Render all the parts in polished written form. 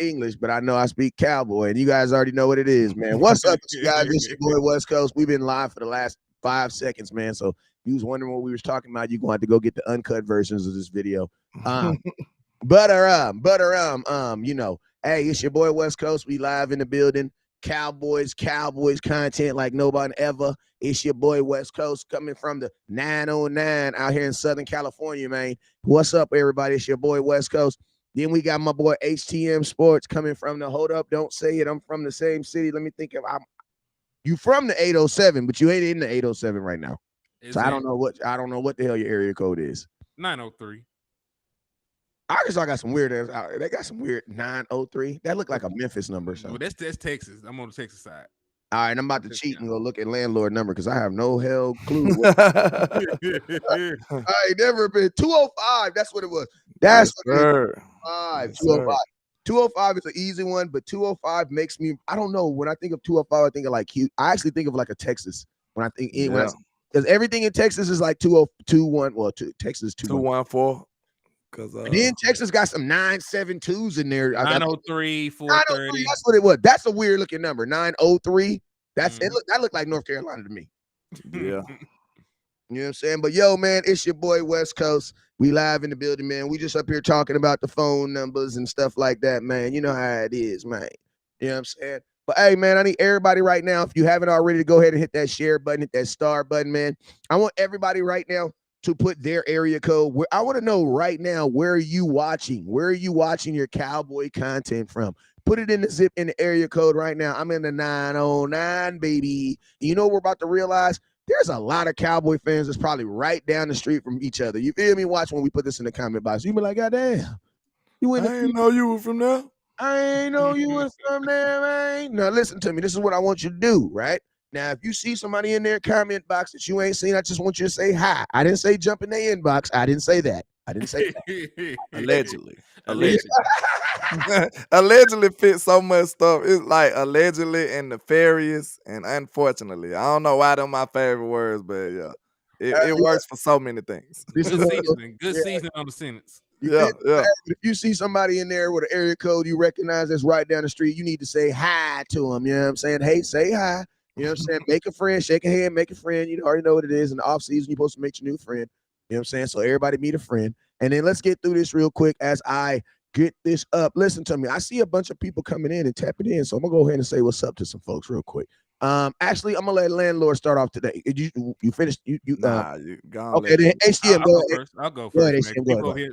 English, but I know I speak Cowboy, and you guys already know what it is, man. What's up, you guys? It's your boy West Coast. We've been live for the last 5 seconds, man. So if you was wondering what we was talking about, you're going to have to go get the uncut versions of this video. You know, hey, it's your boy West Coast. We live in the building. Cowboys content like nobody ever. It's your boy West Coast coming from the 909 out here in Southern California, man. What's up, everybody? It's your boy West Coast. Then we got my boy HTM Sports coming from the hold up, don't say it. I'm from the same city. Let me think of you from the 807, but you ain't in the 807 right now. So I don't know what the hell your area code is. 903. Arkansas got some weird ass. They got some weird 903. That looked like a Memphis number. So well, that's Texas. I'm on the Texas side. All right, I'm about to cheat and go look at landlord number because I have no hell clue. I ain't never been 205. That's what it was. That's what it was. 205. 205 is an easy one, but 205 makes me. I don't know. When I think of 205, I think of like I actually think of like a Texas. When I think because everything in Texas is like 2021. Well, Texas 214. Because then Texas got some 972s in there. 903, 430. That's what it was. That's a weird looking number. 903. That's it. That looked like North Carolina to me. Yeah. You know what I'm saying? But yo, man, it's your boy West Coast. We live in the building, man. We just up here talking about the phone numbers and stuff like that, man. You know how it is, man. You know what I'm saying? But hey, man, I need everybody right now, if you haven't already, to go ahead and hit that share button, hit that star button, man. I want everybody right now to put their area code. I want to know right now, where are you watching? Where are you watching your Cowboy content from? Put it in the zip in the area code right now. I'm in the 909, baby. You know what we're about to realize? There's a lot of Cowboy fans that's probably right down the street from each other. You feel me? Watch when we put this in the comment box. You be like, God damn. I ain't know you were from there. I ain't know you was from there, man. Now listen to me. This is what I want you to do, right? Now, if you see somebody in their comment box that you ain't seen, I just want you to say hi. I didn't say jump in their inbox. I didn't say that. Allegedly. Allegedly fits so much stuff. It's like allegedly and nefarious and unfortunately. I don't know why they're my favorite words, but yeah. It works for so many things. Good seasoning on the sentence. Yeah. If you see somebody in there with an area code you recognize that's right down the street, you need to say hi to them. You know what I'm saying? Hey, say hi. You know what I'm saying? Make a friend, shake a hand, make a friend. You already know what it is. In the off season, you're supposed to make your new friend. You know what I'm saying? So everybody meet a friend. And then let's get through this real quick as I get this up. Listen to me. I see a bunch of people coming in and tapping in. So I'm gonna go ahead and say what's up to some folks real quick. Actually, I'm gonna let landlord start off today. You finished? You gone. Okay, then HCM, I'll go first.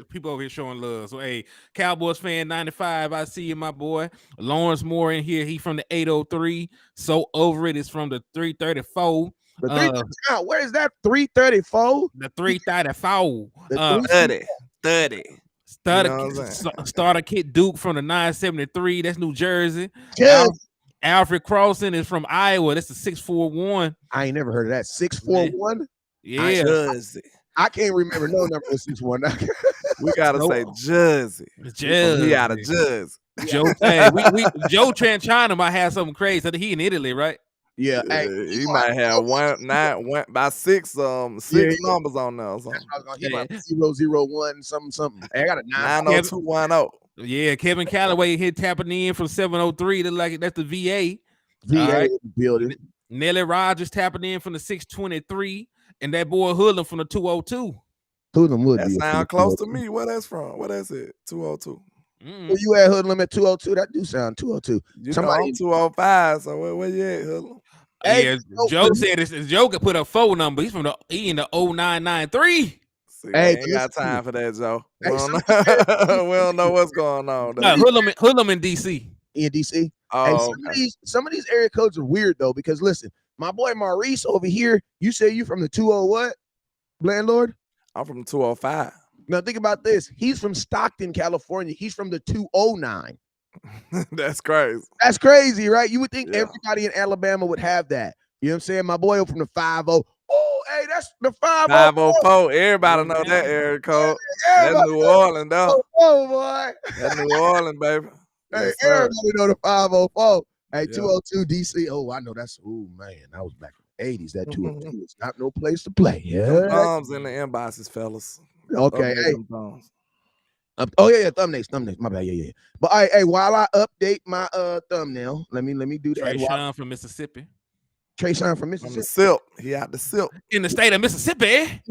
People over here showing love. So hey, Cowboys fan 95. I see you, my boy. Lawrence Moore in here. He from the 803. So over it is from the 334. Where is that? 334? The 334. 30. Starter Kit Duke from the 973. That's New Jersey. Yes. Alfred Crossan is from Iowa. That's the 641. I ain't never heard of that. 641? Yeah. Jersey. I can't remember no number of 641. We gotta say Jersey. He out of Jersey. Joe Tranchina might have something crazy. He in Italy, right? Yeah, he might have by six numbers on there. He might 001 something. I got a 90210. Yeah, Kevin Calloway here tapping in from 703. That's the VA. VA building. Nelly Rogers tapping in from the 623, and that boy Hoodlum from the 202. Hoodlum would that sound close to me. Where that's from? Where that's it? 202. Where you at, Hoodlum, at 202? That do sound 202. I'm 205. So where you at, Hoodlum? Hey, Joe said this. Joe could put a phone number. He's in the 0993. See, I ain't got time for that, Joe. We don't know what's going on. No, Hoodlum in DC. In DC. Oh, some of these area codes are weird though, because listen, my boy Maurice over here. You say you from the 20 what, landlord? I'm from 205. Now think about this. He's from Stockton, California. He's from the 209. That's crazy. That's crazy, right? You would think everybody in Alabama would have that. You know what I'm saying? My boy from the 50. Oh, hey, that's the 504. Everybody know that area code. That's New Orleans, though. Oh, boy. That's New Orleans, baby. Hey, everybody know the 504. Hey, 202 DC. Oh, I know that's. Oh, man. That was back in the 80s. That 202 is not no place to play. Yeah. Bombs in the inboxes, fellas. Okay. Hey. Oh yeah, thumbnails. My bad. Yeah. But hey, while I update my thumbnail, let me do that. Trey Sean from Mississippi. Trey Sean from From the Mississippi. SIP. He out the SIP. In the state of Mississippi.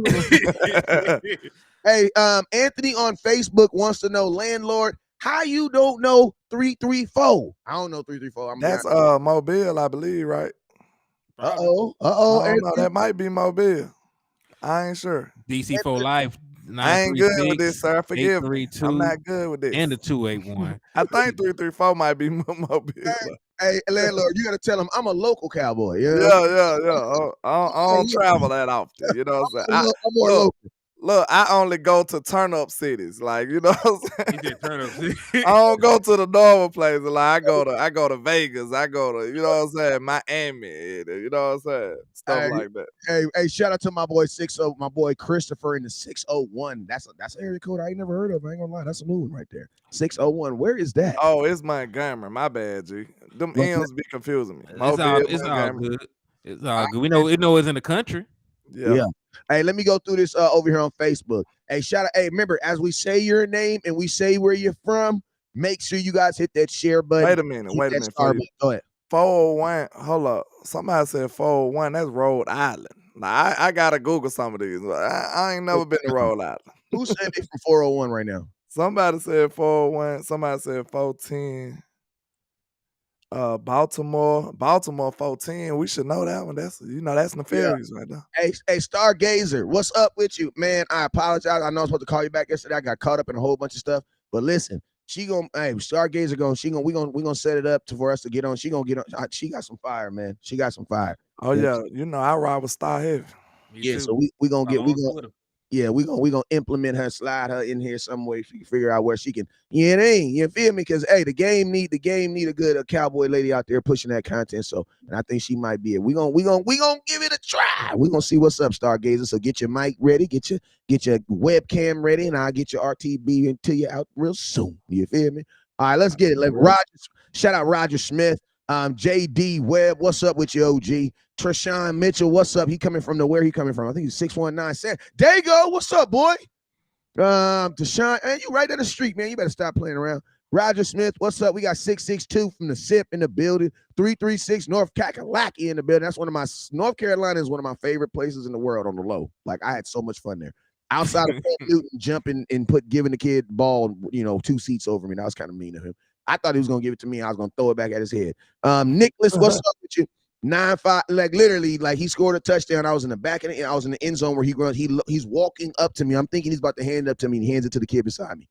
Hey, Anthony on Facebook wants to know, landlord, how you don't know 334? I don't know 334. That's Mobile, I believe, right? Uh-oh. I don't know. That might be Mobile. I ain't sure. DC4 Life. I ain't good with this, sir. Forgive me. I'm not good with this. And the 281. I think 334 might be Mobile. Hey, landlord, you gotta tell him I'm a local cowboy. Yeah. I don't travel that often. You know what I'm saying? I'm more local. Look, I only go to turn-up cities, like, you know what I'm saying? He said turn up. I don't go to the normal places. Like I go to Vegas. I go to, you know what I'm saying, Miami. You know what I'm saying? Stuff like that. Hey, shout out to my boy my boy Christopher in the 601. That's an area code I ain't never heard of. I ain't gonna lie, that's a new one right there. 601. Where is that? Oh, it's Montgomery. My bad, G. Them M's be confusing me. It's all good. It's all good. We know it's in the country. Yeah. Hey, let me go through this over here on Facebook. Hey, shout out. Hey, remember, as we say your name and we say where you're from, make sure you guys hit that share button. Wait a minute. Go ahead. 401. Hold up. Somebody said 401. That's Rhode Island. Now, I gotta Google some of these. I ain't never been to Rhode Island. Who's saying they from 401 right now? Somebody said 401. Somebody said 410. Baltimore 410. We should know that one. That's nefarious right now. Hey, Stargazer, what's up with you, man? I apologize. I know I was supposed to call you back yesterday. I got caught up in a whole bunch of stuff. But listen, Stargazer we gonna set it up for us to get on. She gonna get on. She got some fire, man. She got some fire. Oh yeah, I ride with Star Heavy. So we gonna implement her, slide her in here some way. She can figure out where she can. You feel me? Because hey, the game need a good cowboy lady out there pushing that content. So, and I think she might be it. We gonna give it a try. We gonna see what's up, Stargazer. So get your mic ready, get your webcam ready, and I'll get your RTB into you out real soon. You feel me? All right, let's get it. Shout out Roger Smith. JD Webb, what's up with you, OG? Treshawn Mitchell, what's up? Where he coming from? I think he's 619. Dago, what's up, boy? Deshaun, and you right down the street, man. You better stop playing around. Roger Smith, what's up? We got 662 from the SIP in the building. 336 North Kakalaki in the building. North Carolina is one of my favorite places in the world on the low. Like, I had so much fun there. Outside of Newton jumping and giving the kid the ball, 2 seats over me. That was kind of mean of him. I thought he was gonna give it to me. I was gonna throw it back at his head. Nicholas, what's up with you? 9-5, like literally, like he scored a touchdown. I was in the end zone where he's walking up to me. I'm thinking he's about to hand it up to me, and he hands it to the kid beside me.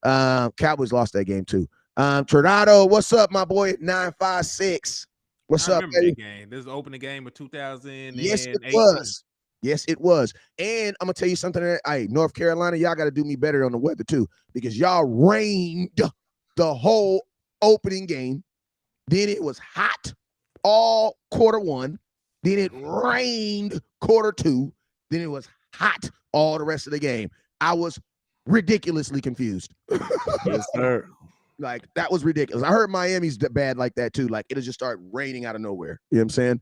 Cowboys lost that game too. Tornado, what's up, my boy? 956. What's up, baby? That game. This is the opening game of 2018. Yes, it was. And I'm gonna tell you something. Hey, North Carolina, y'all got to do me better on the weather too, because y'all rained the whole opening game. Then it was hot all quarter one. Then it rained quarter two. Then it was hot all the rest of the game. I was ridiculously confused. Yes, sir. Like, that was ridiculous. I heard Miami's bad like that too. Like, it'll just start raining out of nowhere. You know what I'm saying?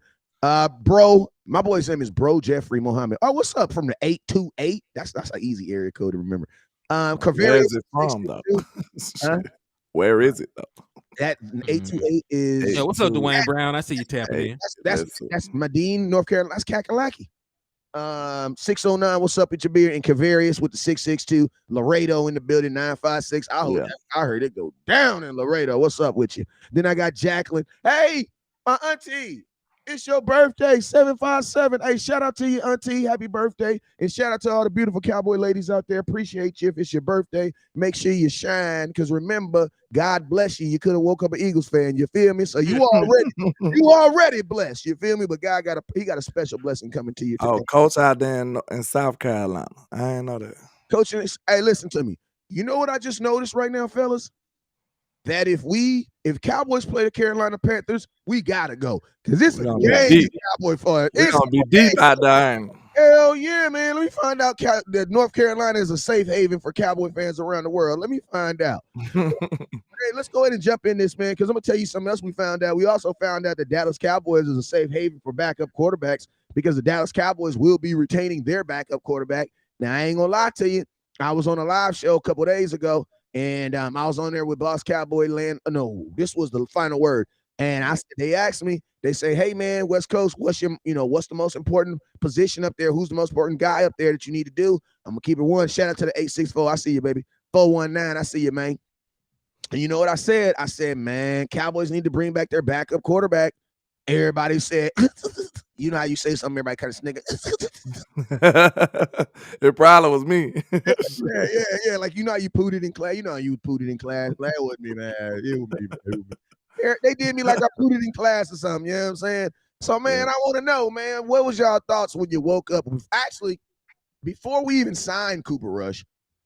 Bro, my boy's name is Bro Jeffrey Mohammed. Oh, what's up from the 828? That's an easy area code to remember. Where is it from, though? Where is it, though? That 828 is. Yeah, what's up, Dwayne Brown? I see you tapping in. That's Medine, North Carolina. That's Kakalaki. 609. What's up with your beer? And Cavarius with the 662. Laredo in the building. 956. I heard it go down in Laredo. What's up with you? Then I got Jacqueline. Hey, my auntie. It's your birthday, 757. Hey, shout out to you, auntie. Happy birthday. And shout out to all the beautiful cowboy ladies out there. Appreciate you. If it's your birthday, make sure you shine. Because remember, God bless you. You could have woke up an Eagles fan. You feel me? So you already blessed. You feel me? But God got a special blessing coming to you today. Oh, coach out there in South Carolina. I didn't know that. Coach, hey, listen to me. You know what I just noticed right now, fellas? That if Cowboys play the Carolina Panthers, we gotta go, because this is a game Cowboy fun. It's gonna be deep out there. Hell yeah, man! Let me find out that North Carolina is a safe haven for Cowboy fans around the world. Let me find out. Hey, let's go ahead and jump in this, man, because I'm gonna tell you something else we found out. We also found out that Dallas Cowboys is a safe haven for backup quarterbacks, because the Dallas Cowboys will be retaining their backup quarterback. Now, I ain't gonna lie to you. I was on a live show a couple days ago, and I was on there with Boss Cowboy Land. No, this was the final word. And they asked me, they say, "Hey man, West Coast, what's the most important position up there? Who's the most important guy up there that you need to do?" I'm gonna keep it one. Shout out to the 864. I see you, baby. 419. I see you, man. And you know what I said? I said, man, Cowboys need to bring back their backup quarterback. Everybody said, you know how you say something, everybody kind of snigger. It probably was me. Yeah. Like, you know how you pooted in class? You know how you pooted in class? That wasn't me, man. It would be. They did me like I pooted in class or something, you know what I'm saying? So, man, I want to know, man, what was y'all thoughts when you woke up? Actually, before we even signed Cooper Rush,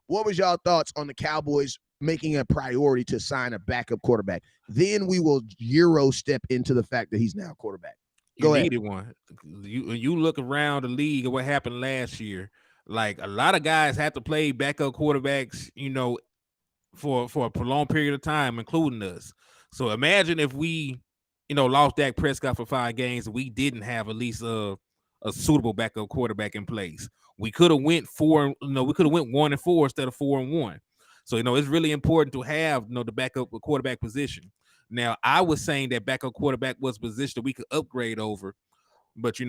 what was y'all thoughts on the Cowboys making a priority to sign a backup quarterback? Then we will Euro step into the fact that he's now quarterback. You needed one. You look around the league and what happened last year. Like, a lot of guys have to play backup quarterbacks, for a prolonged period of time, including us. So imagine if we, lost Dak Prescott for 5 games and we didn't have at least a suitable backup quarterback in place. We could have went 1-4 instead of 4-1. So, it's really important to have, the backup quarterback position. Now, I was saying that backup quarterback was a position that we could upgrade over, but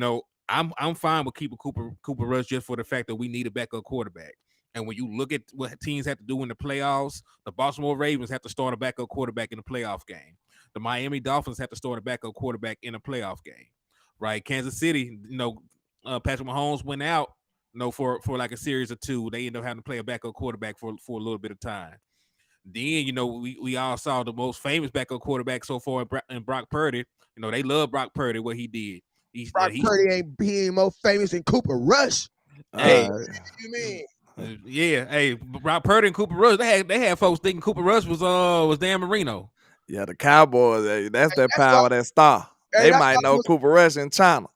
I'm fine with keeping Cooper Rush just for the fact that we need a backup quarterback. And when you look at what teams have to do in the playoffs, the Baltimore Ravens have to start a backup quarterback in the playoff game. The Miami Dolphins have to start a backup quarterback in a playoff game, right? Kansas City, Patrick Mahomes went out, for like a series or 2. They ended up having to play a backup quarterback for a little bit of time. Then, we all saw the most famous backup quarterback so far in Brock Purdy. They love Brock Purdy, what he did. Brock Purdy ain't more famous than Cooper Rush. Hey, what you mean? Yeah, hey, Brock Purdy and Cooper Rush, they had folks thinking Cooper Rush was Dan Marino. Yeah, the Cowboys, that's that power, that star. They might know Cooper Rush in China.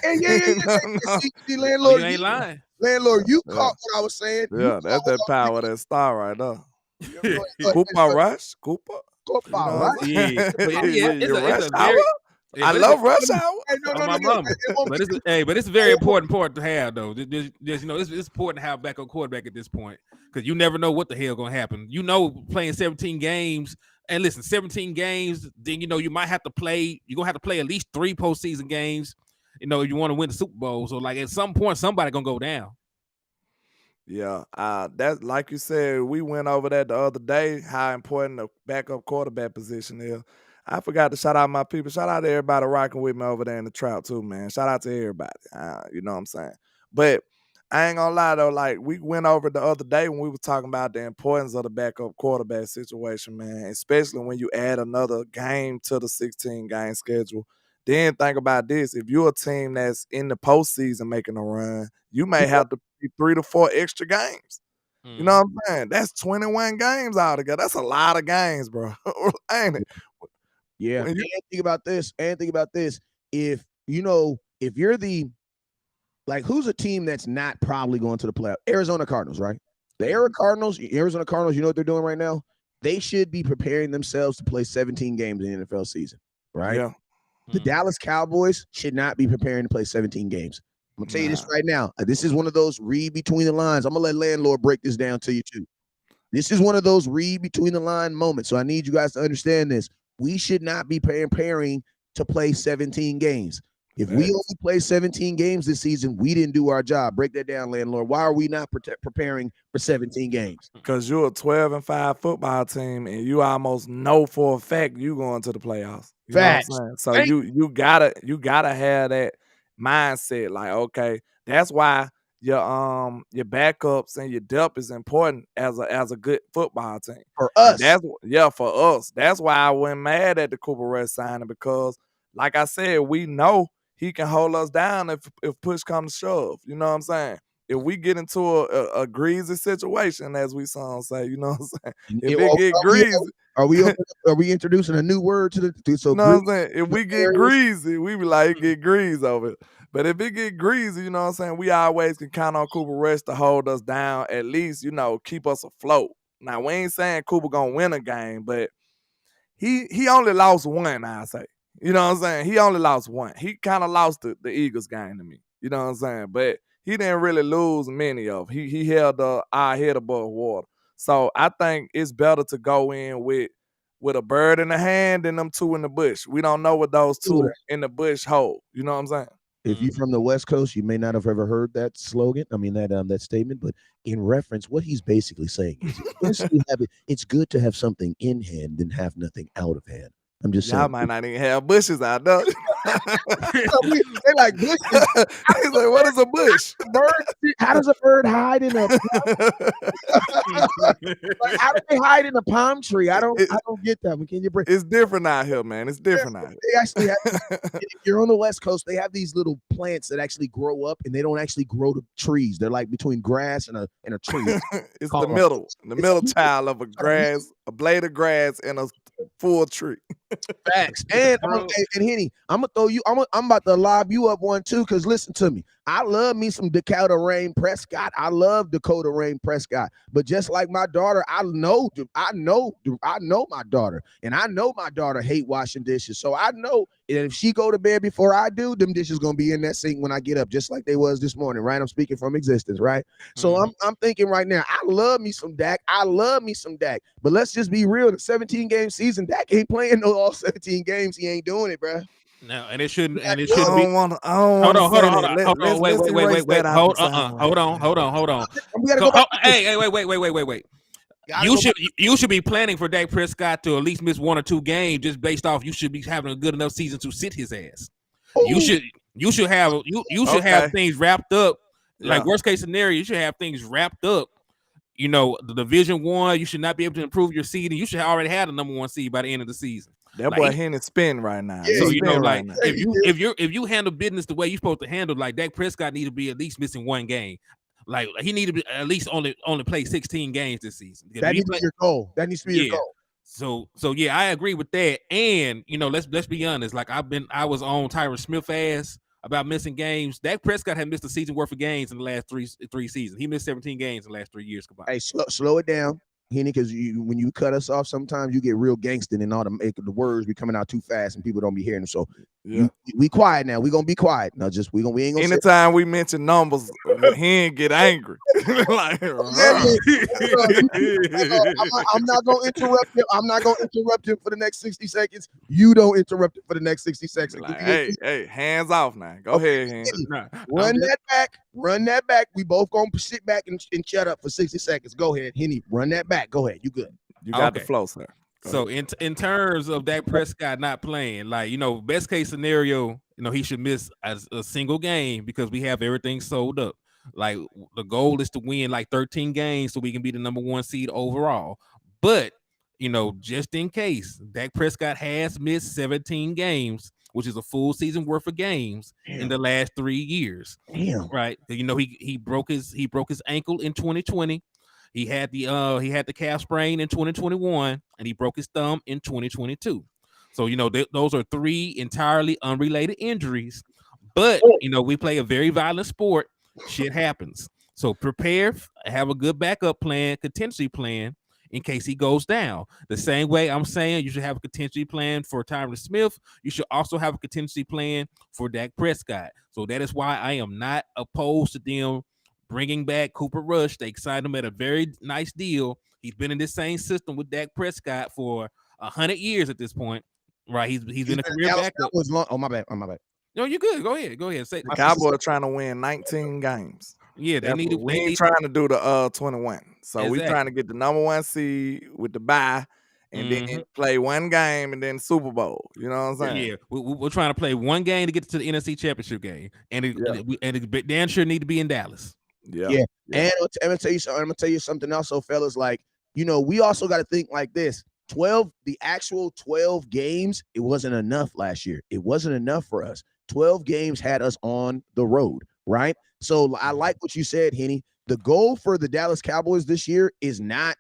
See, landlord, you ain't lying. Landlord, you caught what I was saying. Yeah, that's that power, that star right there. Cooper Rush? Cooper? Right? Yeah. Rush Hour? I love Rush Hour. My mama. But it's a very important part to have, though. It's important to have a backup quarterback at this point, because you never know what the hell gonna happen. Playing 17 games, and listen, 17 games, then you might have to play. You're gonna have to play at least 3 postseason games. If you want to win the Super Bowl. So, like, at some point, somebody gonna go down. Yeah, that's like you said. We went over that the other day. How important the backup quarterback position is. I forgot to shout out my people. Shout out to everybody rocking with me over there in the trap too, man. Shout out to everybody. You know what I'm saying? But I ain't gonna lie though. Like, we went over the other day when we were talking about the importance of the backup quarterback situation, man. Especially when you add another game to the 16 game schedule. Then think about this: if you're a team that's in the postseason making a run, you may have to play 3 to 4 extra games. You know what I'm saying? That's 21 games altogether. That's a lot of games, bro. Ain't it? Yeah. And think about this. If you're who's a team that's not probably going to the playoff? Arizona Cardinals, right? The Arizona Cardinals, you know what they're doing right now? They should be preparing themselves to play 17 games in the NFL season, right? Yeah. The Dallas Cowboys should not be preparing to play 17 games. I'm going to tell you this right now. This is one of those read between the lines. I'm going to let Landlord break this down to you too. This is one of those read between the line moments. So I need you guys to understand this. We should not be preparing to play 17 games. If we only play 17 games this season, we didn't do our job. Break that down, Landlord. Why are we not preparing for 17 games? Because you're a 12-5 football team, and you almost know for a fact you going to the playoffs. You Facts. know what I'm saying? So you gotta have that mindset. Like, okay, that's why your backups and your depth is important as a good football team. For us. For us. That's why I went mad at the Cooper Rush signing, because, like I said, we know he can hold us down if push comes to shove. You know what I'm saying? If we get into a greasy situation, as we say, you know what I'm saying? If it get greasy. Are we introducing a new word to the so? You know what I'm saying? If we get greasy, we be like, get greasy over it. But if it get greasy, you know what I'm saying, we always can count on Cooper Rush to hold us down, at least, keep us afloat. Now, we ain't saying Cooper gonna win a game, but he only lost one, I say. You know what I'm saying? He only lost one. He kind of lost the Eagles game to me. You know what I'm saying? But he didn't really lose many of. He held our head above water. So I think it's better to go in with a bird in the hand than them two in the bush. We don't know what those two in the bush hold. You know what I'm saying? If you're from the West Coast, you may not have ever heard that slogan. I mean that statement, but in reference, what he's basically saying is, it's good to have something in hand than have nothing out of hand. I'm just Y'all saying. might not even have bushes out there. They like bushes. He's like, what is a bush? How does a bird hide in a? Like, how do they hide in a palm tree? I don't get that. Can you break? It's different out here, man. It's different out here. They actually have. If you're on the West Coast, they have these little plants that actually grow up, and they don't actually grow to trees. They're like between grass and a tree. It's the middle child of a blade of grass, and a full tree. Facts. And Henny, I'm about to lob you up one too, because listen to me. I love me some Dakota Rain Prescott. I love Dakota Rain Prescott. But just like my daughter, I know my daughter, and I know my daughter hate washing dishes. So I know that if she go to bed before I do, them dishes gonna be in that sink when I get up, just like they was this morning, right? I'm speaking from existence, right? So I'm thinking right now, I love me some Dak. But let's just be real. The 17-game season, Dak ain't playing no all 17 games. He ain't doing it, bro. No, and it shouldn't. And it I shouldn't be. don't want to. Hold on. Wait. Hold on. We gotta go back. Hey, wait. You should be planning for Dak Prescott to at least miss 1 or 2 games just based off. You should be having a good enough season to sit his ass. You should have things wrapped up. Like worst case scenario, you should have things wrapped up. You know, the Division 1, you should not be able to improve your seed, and you should already have the number 1 seed by the end of the season. That boy Henry spin right now. Yeah, so you know, like if you handle business the way you're supposed to handle, like Dak Prescott need to be at least missing 1 game. Like he need to be at least only play 16 games this season. That needs to be your goal. Your goal. So yeah, I agree with that. And you know, let's be honest. Like I was on Tyron Smith ass about missing games. Dak Prescott had missed a season worth of games in the last three seasons. He missed 17 games in the last 3 years combined. Hey, slow it down, Henny, because when you cut us off, sometimes you get real gangsting and all the words be coming out too fast and people don't be hearing them. So we quiet now. We gonna be quiet now. We ain't gonna. Anytime we mention numbers, he ain't get angry. Like, I'm not gonna interrupt him. I'm not gonna interrupt him for the next 60 seconds. You don't interrupt him for the next 60 seconds. Like, hey, hands off now. Go ahead, Henry. Run that back. We both gonna sit back and shut up for 60 seconds. Go ahead, Henny. Run that back. Go ahead. You good? You got the flow, sir. So in terms of Dak Prescott not playing, like, you know, best case scenario, you know, he should miss a single game because we have everything sold up. Like the goal is to win like 13 games so we can be the number 1 seed overall. But, you know, just in case, Dak Prescott has missed 17 games, which is a full season worth of games in the last 3 years. Damn. Right. You know, he broke his ankle in 2020. He had the calf sprain in 2021, and he broke his thumb in 2022. So, you know, those are 3 entirely unrelated injuries. But, you know, we play a very violent sport. Shit happens. So prepare, have a good backup plan, contingency plan in case he goes down. The same way I'm saying you should have a contingency plan for Tyron Smith. You should also have a contingency plan for Dak Prescott. So that is why I am not opposed to them bringing back Cooper Rush. They signed him at a very nice deal. He's been in this same system with Dak Prescott for 100 years at this point, right? He's been a career backup. Oh, my bad. No, you're good. Go ahead. Say the Cowboys are trying to win 19 games. Yeah, we ain't trying to do the 21. So we trying to get the number 1 seed with the bye. And then play 1 game and then Super Bowl. You know what I'm saying? Yeah, we're trying to play 1 game to get to the NFC Championship game, and it damn sure need to be in Dallas. Yeah. And I'm gonna tell you something else, so fellas. Like, you know, we also got to think like this: the actual 12 games, it wasn't enough last year. It wasn't enough for us. 12 games had us on the road, right? So I like what you said, Henny. The goal for the Dallas Cowboys this year is not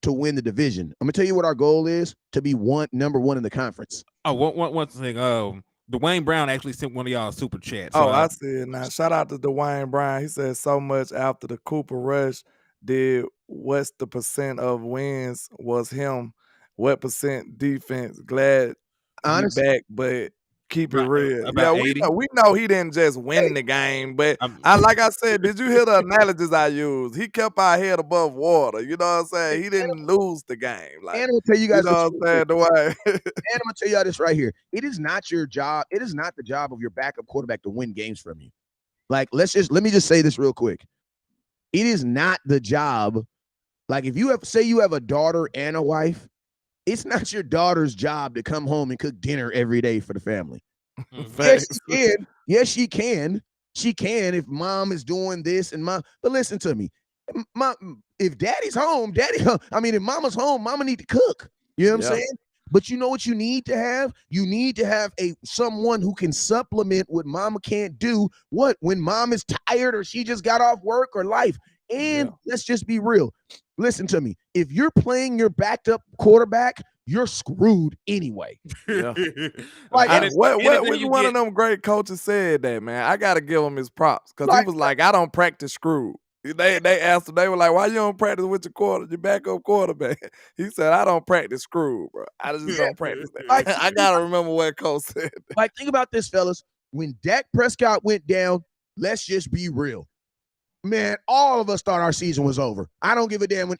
to win the division. I'm gonna tell you what our goal is: to be number 1 in the conference. Oh, one thing. Dwayne Brown actually sent one of y'all super chats. So I see it now. Shout out to Dwayne Brown. He said so much after the Cooper Rush did. What's the percent of wins was him? What percent defense? Glad he back, but Keep it real. About Yeah, 80. we know he didn't just win the game, but like I said, did you hear the analogies I used? He kept our head above water. You know what I'm saying? He didn't lose the game. Like, and I'm gonna tell you you guys know what I'm saying? The way. and I'm gonna tell y'all this right here. It is not your job. It is not the job of your backup quarterback to win games from you. Like, let me just say this real quick. It is not the job. Like, if you have a daughter and a wife, it's not your daughter's job to come home and cook dinner every day for the family. Yes, she can. Yes, she can. She can if mom is doing this and mom. But listen to me. If daddy's home, if mama's home, mama need to cook. You know what I'm saying? But you know what you need to have? You need to have someone who can supplement what mama can't do. What when mom is tired or she just got off work or life. And let's just be real. Listen to me. If you're playing your backed up quarterback, you're screwed anyway. Yeah. Like, which one of them great coaches said that, man? I gotta give him his props because he was like, I don't practice screwed. They asked him, they were like, why you don't practice with your backup quarterback? He said, I don't practice screwed, bro. I just don't practice that. Like, I gotta remember what coach said. Like, think about this, fellas. When Dak Prescott went down, let's just be real. Man, all of us thought our season was over. I don't give a damn when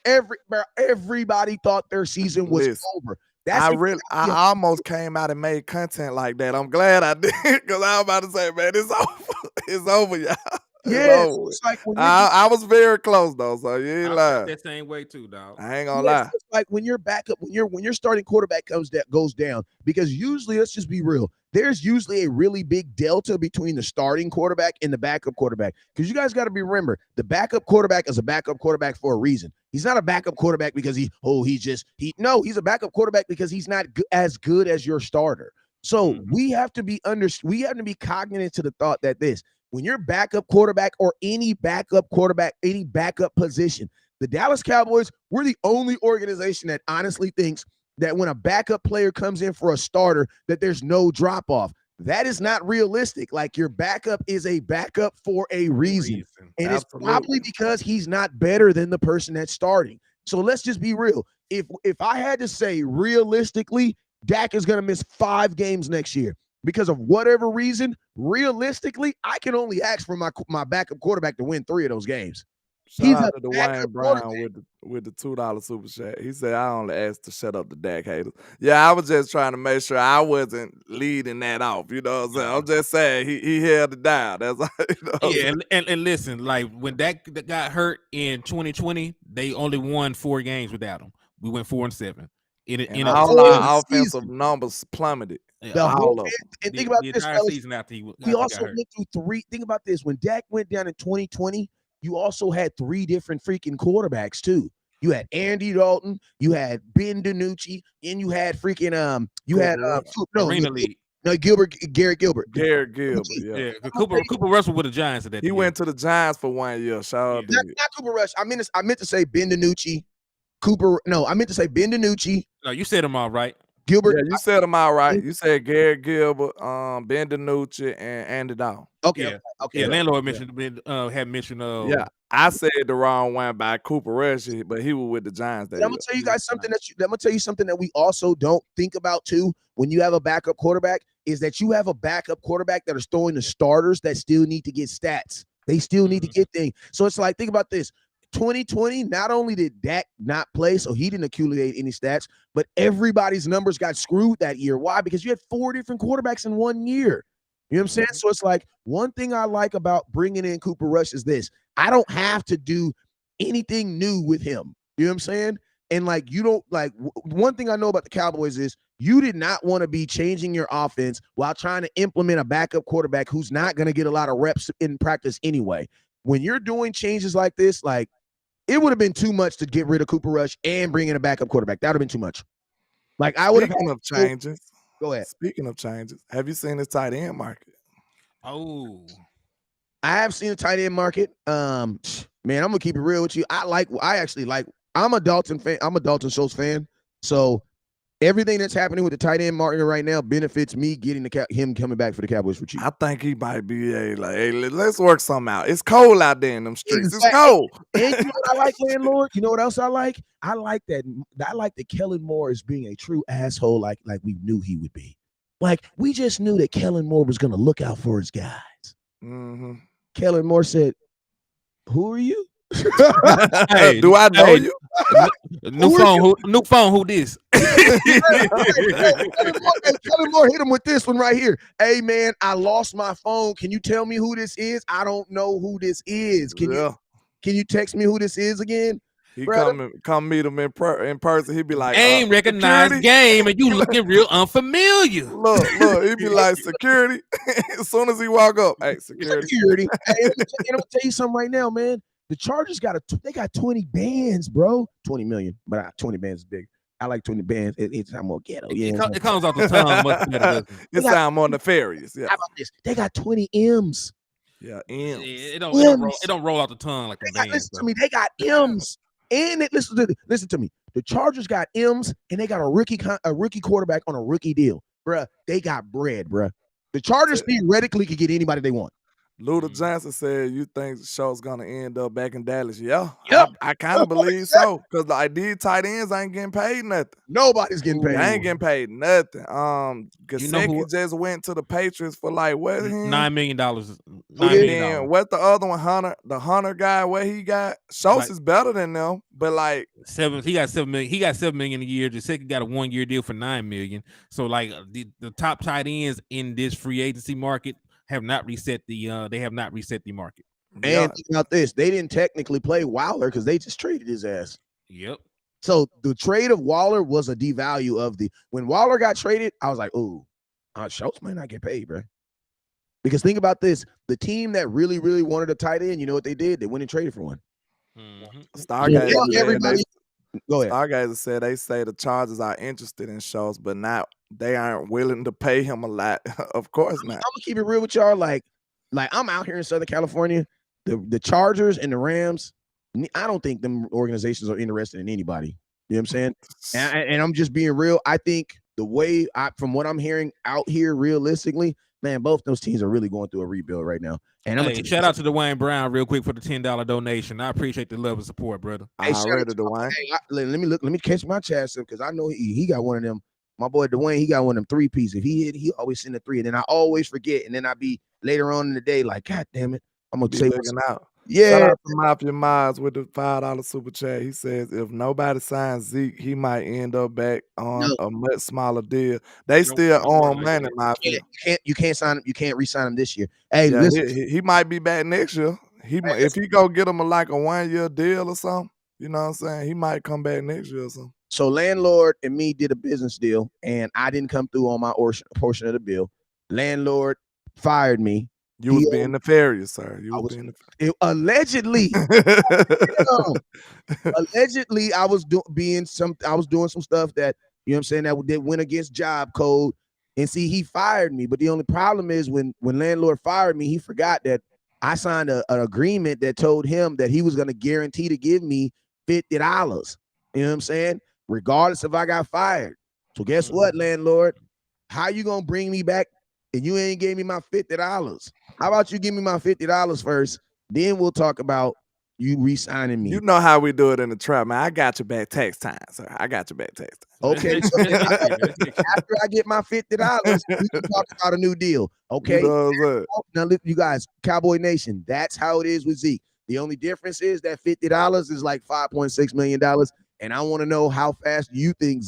everybody thought their season was over. I almost came out and made content like that. I'm glad I did because I was about to say, man, it's over. It's over, y'all. It's like when I was very close though, so you ain't lying. That same way too, dog. I ain't gonna lie. It's like when your backup, when your starting quarterback goes down, because usually, let's just be real, there's usually a really big delta between the starting quarterback and the backup quarterback. Because you guys got to remember, the backup quarterback is a backup quarterback for a reason. He's not a backup quarterback because he's a backup quarterback because he's not as good as your starter. So we have to be cognizant to the thought that when your backup quarterback or any backup quarterback, any backup position, the Dallas Cowboys, we're the only organization that honestly thinks that when a backup player comes in for a starter, that there's no drop off. That is not realistic. Like, your backup is a backup for a reason. And it's probably because he's not better than the person that's starting. So let's just be real. If I had to say realistically, Dak is going to miss 5 games next year. Because of whatever reason, realistically, I can only ask for my backup quarterback to win 3 of those games. Shout out to Dwayne Brown with the $2 super chat. He said, I only asked to shut up the Dak haters. Yeah, I was just trying to make sure I wasn't leading that off. You know what I'm saying? I'm just saying he held it down. That's all, and listen, like when Dak got hurt in 2020, they only won 4 games without him. We went 4-7. And all our offensive numbers plummeted. All of them. And think about this, fellas. Season after we also went through 3. Think about this. When Dak went down in 2020, you also had 3 different freaking quarterbacks too. You had Andy Dalton, you had Ben DiNucci, and you had freaking Garrett Gilbert. Yeah. Cooper Rush was with the Giants at that. He went to the Giants for 1 year. Shout out to not Cooper Rush. I meant to say Ben DiNucci. I meant to say Ben DiNucci. No, you said them all right. Gilbert. Yeah, you said them all right. You said Garrett Gilbert, Ben DiNucci, and Andy Dalton. Okay. Yeah, landlord had mentioned. Yeah, I said the wrong one by Cooper Rush, but he was with the Giants. I'm gonna tell you guys something that we also don't think about too. When you have a backup quarterback, is that you have a backup quarterback that is throwing the starters that still need to get stats. They still need to get things. So it's like, think about this. 2020, not only did Dak not play, so he didn't accumulate any stats, but everybody's numbers got screwed that year. Why? Because you had 4 different quarterbacks in 1 year. You know what I'm saying? So it's like, one thing I like about bringing in Cooper Rush is this. I don't have to do anything new with him. You know what I'm saying? And like, you don't like, one thing I know about the Cowboys is you did not want to be changing your offense while trying to implement a backup quarterback who's not going to get a lot of reps in practice anyway. When you're doing changes like this, like, it would have been too much to get rid of Cooper Rush and bring in a backup quarterback. That would have been too much. Like, I would have. Speaking of changes, go ahead. Speaking of changes, have you seen the tight end market? Oh, I have seen the tight end market. Man, I'm gonna keep it real with you. I'm a Dalton fan. I'm a Dalton Schultz fan. So everything that's happening with the tight end market right now benefits me getting him coming back for the Cowboys for cheap. I think he might be hey, let's work something out. It's cold out there in them streets. Exactly. It's cold. And you know what I like, landlord? You know what else I like? I like that Kellen Moore is being a true asshole like we knew he would be. Like, we just knew that Kellen Moore was going to look out for his guys. Mm-hmm. Kellen Moore said, "Who are you?" Hey, Do I know you? New phone. Who this? Kellen Moore hit him with this one right here. Hey man, I lost my phone. Can you tell me who this is? I don't know who this is. Can you text me who this is again? He brother? come meet him in person. He'd be like, Game recognized security? game, and you looking real unfamiliar. Look, he'd be like, security. As soon as he walk up, hey, security. Hey, I'm gonna tell you something right now, man. The Chargers got 20 bands, bro. 20 million, but 20 bands is big. I like 20 bands. It's more ghetto. It comes off the tongue much better, doesn't it? It sounds more nefarious. Yeah. How about this? They got 20 M's. Yeah, M's. It don't roll out the tongue like the bands. Listen to me. They got M's. And listen to me. The Chargers got M's, and they got a rookie quarterback on a rookie deal, bruh. They got bread, bruh. The Chargers theoretically could get anybody they want. Luda Johnson said, "You think the show's gonna end up back in Dallas?" Yeah, yep. I kind of believe so, because like these tight ends ain't getting paid nothing. Nobody's getting paid. I ain't getting paid nothing. Gesicki just went to the Patriots for like what? $9 million. $9 million. What the other one? The Hunter guy? What he got? Schultz is better than them, but like he got $7 million. He got $7 million a year. Gesicki got a 1-year deal for $9 million. So like the top tight ends in this free agency market have not reset the market. And think about this, they didn't technically play Waller because they just traded his ass. Yep. So the trade of Waller was a devalue of when Waller got traded, I was like, ooh, Schultz might not get paid, bro. Because think about this, the team that really, really wanted a tight end, you know what they did? They went and traded for one. Stargazer said they say the Chargers are interested in Schultz, but they aren't willing to pay him a lot. Of course not. I'm gonna keep it real with y'all. Like I'm out here in Southern California. The Chargers and the Rams, I don't think them organizations are interested in anybody. You know what I'm saying? And I'm just being real. I think the way from what I'm hearing out here, realistically, man, both those teams are really going through a rebuild right now. And shout out to Dwayne Brown real quick for the $10 donation. I appreciate the love and support, brother. I read it, Dwayne. Let me catch my chance because I know he got one of them. My boy Dwayne, he got one of them 3-piece. If he hit, he always send a 3, and then I always forget, and then I be later on in the day like, God damn it, I'm gonna say looking out. Yeah. Shout out to Mafia Miles with the $5 super chat. He says if nobody signs Zeke, he might end up back on a much smaller deal. They still own money, Mafia. You can't sign him. You can't re-sign him this year. Hey, yeah, listen, he might be back next year. If he go get him a 1-year deal or something, you know what I'm saying? He might come back next year or something. So landlord and me did a business deal, and I didn't come through on my portion of the bill. Landlord fired me. You was being nefarious, sir. You was being nefarious. Allegedly. Allegedly, I was doing some stuff that, you know what I'm saying, that went against job code. And see, he fired me. But the only problem is when landlord fired me, he forgot that I signed an agreement that told him that he was going to guarantee to give me $50. You know what I'm saying? Regardless if I got fired. So guess what, landlord? How you going to bring me back and you ain't gave me my $50? How about you give me my $50 first? Then we'll talk about you re-signing me. You know how we do it in the trap, man. I got your back tax time, sir. I got your back tax time. Okay. So after I get my $50, we can talk about a new deal. Okay. Now, look, you guys, Cowboy Nation, that's how it is with Zeke. The only difference is that $50 is like $5.6 million. And I want to know how fast you think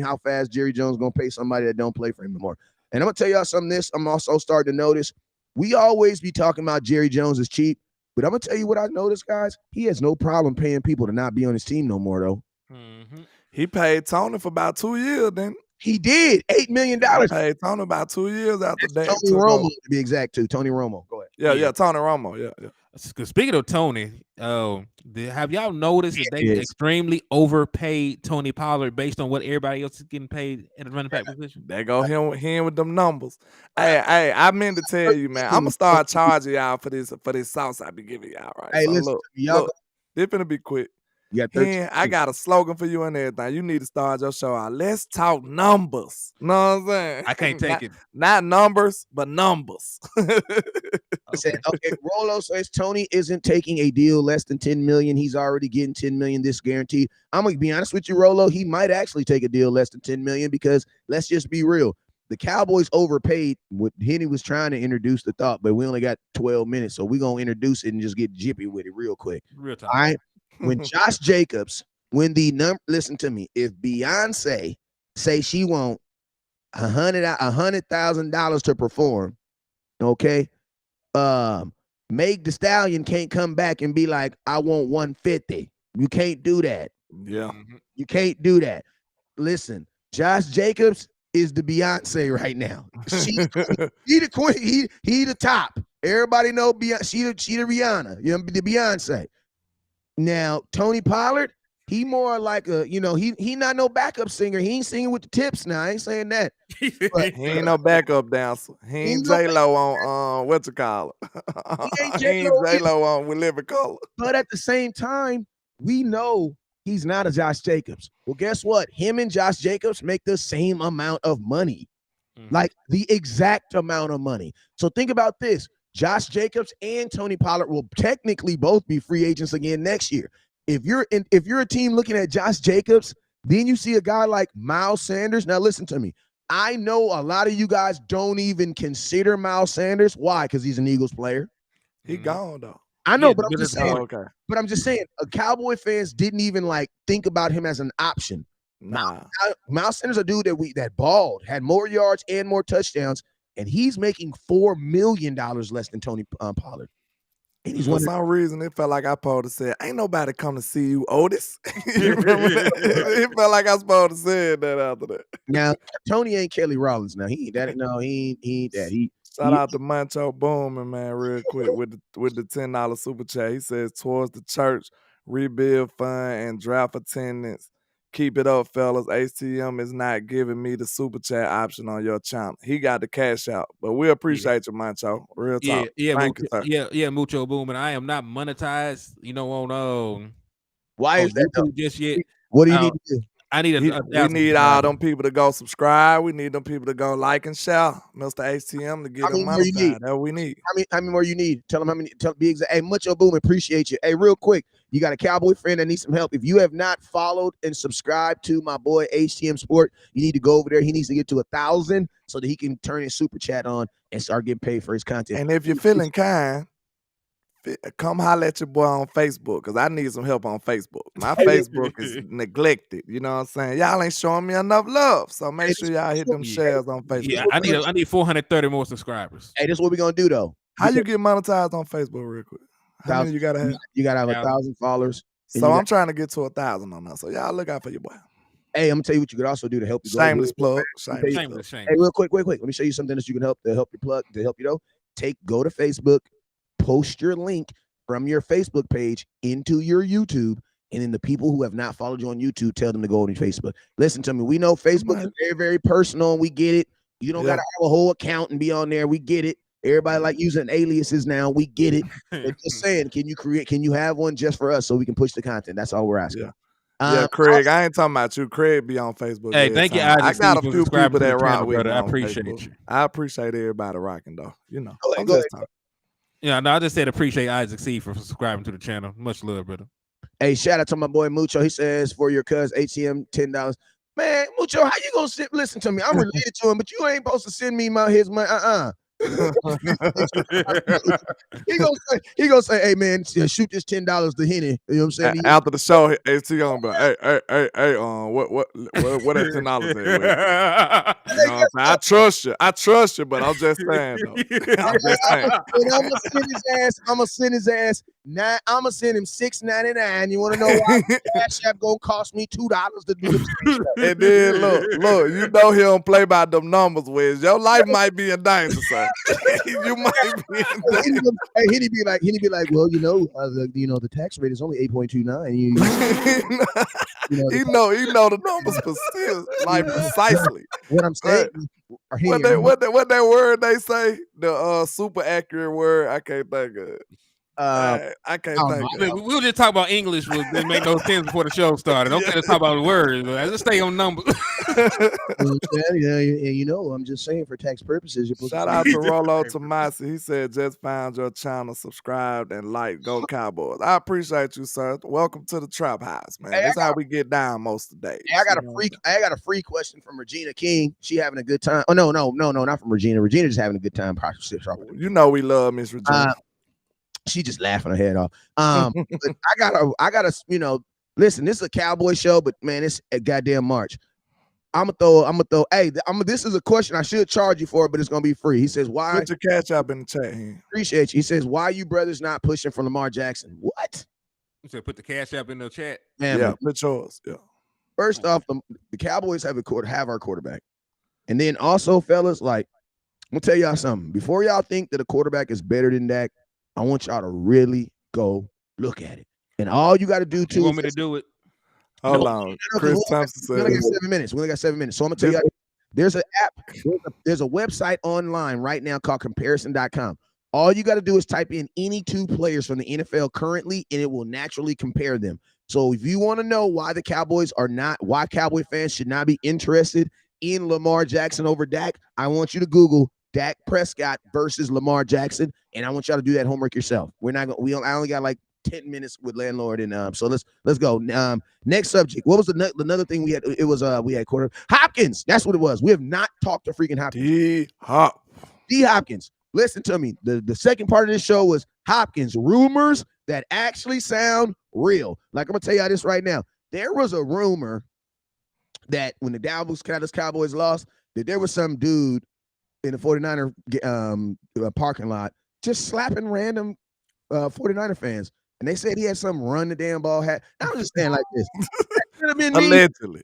how fast Jerry Jones gonna pay somebody that don't play for him anymore. And I'm gonna tell y'all something. I'm also starting to notice we always be talking about Jerry Jones is cheap, but I'm gonna tell you what I noticed, guys. He has no problem paying people to not be on his team no more, though. Mm-hmm. He paid Tony for about 2 years, then. He did $8 million. He paid Tony about 2 years after that. Tony Romo, to be exact, too. Tony Romo. Go ahead. Yeah, Tony Romo. Yeah. Speaking of Tony, have y'all noticed that they extremely overpaid Tony Pollard based on what everybody else is getting paid at the running back position? They go him with them numbers. Hey, I meant to tell you, man. I'm gonna start charging y'all for this sauce I be giving y'all, right? Hey, so listen, look, this finna be quick. I got a slogan for you and everything. You need to start your show out. Let's talk numbers. Know what I'm saying? I can't take it. Not numbers, but numbers. Okay, Rolo says Tony isn't taking a deal less than $10 million. He's already getting $10 million this guaranteed. I'm gonna be honest with you, Rolo. He might actually take a deal less than $10 million because let's just be real. the Cowboys overpaid. What Henny was trying to introduce the thought, but we only got 12 minutes, so we're gonna introduce it and just get jippy with it real quick. Real time. All right. When Josh Jacobs, listen to me, if Beyonce say she want $100,000 to perform, okay, Meg Thee Stallion can't come back and be like, I want 150. You can't do that. Yeah. You can't do that. Listen, Josh Jacobs is the Beyonce right now. He the queen. He the top. Everybody know Beyonce. She the Rihanna. You know, the Beyonce. Now Tony Pollard, he more like a, he not no backup singer. He ain't singing with the tips now. I ain't saying that. But he ain't no backup dancer. He ain't J-Lo on what you call it. He ain't J-Lo on with Living Color. But at the same time, we know he's not a Josh Jacobs. Well, guess what? Him and Josh Jacobs make the same amount of money. Like the exact amount of money. So think about this. Josh Jacobs and Tony Pollard will technically both be free agents again next year. If you're a team looking at Josh Jacobs, then you see a guy like Miles Sanders. Now listen to me. I know a lot of you guys don't even consider Miles Sanders. Why? Because he's an Eagles player. He gone though. I know, but I'm just saying. Okay. But I'm just saying, Cowboy fans didn't even like think about him as an option. Nah. Miles Sanders, a dude that balled, had more yards and more touchdowns, and he's making $4 million less than Tony Pollard. And he's For some reason, it felt like I supposed to say, "Ain't nobody come to see you, Otis." You remember that? It felt like I was supposed to say that after that. Now, Tony ain't Kelly Rollins. Now he ain't that. No, he ain't that. Shout out to Mancho Booman, man, real quick with the $10 super chat. He says, towards the church rebuild fund and draft attendance. Keep it up, fellas. HTM is not giving me the super chat option on your channel. He got the cash out, but we appreciate you, Mancho. Real talk. Thank you, sir. Mucho Boom, and I am not monetized. On why is that YouTube just yet? What do you need to do? I need we need all them people to go subscribe. We need them people to go like and share, Mr. HTM, to get them money. That's what we need. How many more you need? Tell them how many. Be exact. Hey, Mucho Boom, appreciate you. Hey, real quick, you got a Cowboy friend that needs some help. If you have not followed and subscribed to my boy HTM Sport, you need to go over there. He needs to get to 1,000 so that he can turn his super chat on and start getting paid for his content. And if you're feeling kind, come holler at your boy on Facebook, because I need some help on Facebook. My Facebook is neglected. You know what I'm saying? Y'all ain't showing me enough love. So make sure y'all hit them shares on Facebook. Yeah, I need 430 more subscribers. Hey, this is what we're gonna do though. How you get monetized on Facebook real quick? How many you gotta have? You gotta have 1,000 followers. So I'm trying to get to 1,000 on that. So y'all look out for your boy. Hey, I'm gonna tell you what you could also do to help you. Shameless plug. Shameless. Hey, real quick. Let me show you something that you can help your plug to help you though. Go to Facebook, post your link from your Facebook page into your YouTube, and then the people who have not followed you on YouTube, tell them to go on your Facebook. Listen to me. We know Facebook is very, very personal, and we get it. You don't gotta have a whole account and be on there. We get it. Everybody like using aliases now. We get it. But just saying, can you have one just for us so we can push the content? That's all we're asking. Yeah, Craig, I ain't talking about you. Craig be on Facebook. Hey, thank you. I got a few people that rock with me. I appreciate you. I appreciate everybody rocking though. You know, I'm just just talking. Yeah, no, I just said appreciate Isaac C for subscribing to the channel. Much love, brother. Hey, shout out to my boy Mucho. He says for your cuz HCM $10. Man, Mucho, how you gonna listen to me? I'm related to him, but you ain't supposed to send me his money. he gonna say, hey man, shoot this $10 to Henny. You know what I'm saying? After the show, HTM, but hey, what that $10 at? You know what I'm saying? I trust you, but I'm just saying though. I'm gonna send his ass. I'm gonna send him $6.99. You want to know why? CashApp gonna cost me $2 to do the And then look, you know he don't play by them numbers, Wiz. Your life might be in danger, sir. You might be in danger. Hey, he'd be like, well, the tax rate is only 8.29. He know the numbers, but still, like precisely. What I'm saying. What that word they say? The super accurate word. I can't think of it. I can't think of it. We were just talking about English. Didn't make no sense before the show started. Don't get to talk about words. Let's stay on numbers. I'm just saying for tax purposes. Shout out to Rollo Tomasi. He said, just found your channel, subscribed, and like. Go Cowboys. I appreciate you, sir. Welcome to the Trap House, man. That's how we get down most of the days. I got a free question from Regina King. She having a good time. Oh, no, not from Regina. Regina just having a good time. You know we love Miss Regina. She just laughing her head off. But I gotta, listen, this is a Cowboy show, but man, it's a goddamn March. I'm gonna throw. Hey, this is a question I should charge you for, but it's gonna be free. He says, "Why?" Put your cash up in the chat here. Appreciate you. He says, "Why you brothers not pushing for Lamar Jackson?" What? You said put the cash up in the chat. Yeah, put yours. Yeah. First off, the Cowboys have our quarterback, and then also, fellas, like I'm gonna tell y'all something. Before y'all think that a quarterback is better than Dak, I want y'all to really go look at it. And all you got to do too. You want me to do it? Hold on. Chris Thompson said. We only got 7 minutes. We only got 7 minutes. So I'm gonna tell you, there's an app, there's a website online right now called comparison.com. All you got to do is type in any two players from the NFL currently, and it will naturally compare them. So if you want to know why why Cowboy fans should not be interested in Lamar Jackson over Dak, I want you to Google Dak Prescott versus Lamar Jackson, and I want y'all to do that homework yourself. I only got like 10 minutes with landlord, and so let's go. Next subject. What was another thing we had? It was we had quarter Hopkins. That's what it was. We have not talked to freaking Hopkins. D Hopkins. Listen to me. The second part of this show was Hopkins rumors that actually sound real. Like I'm gonna tell y'all this right now. There was a rumor that when the Dallas Cowboys lost, that there was some dude in the 49er parking lot just slapping random 49er fans. And they said he had some run the damn ball hat. I was just saying like this. That could have been me. Allegedly.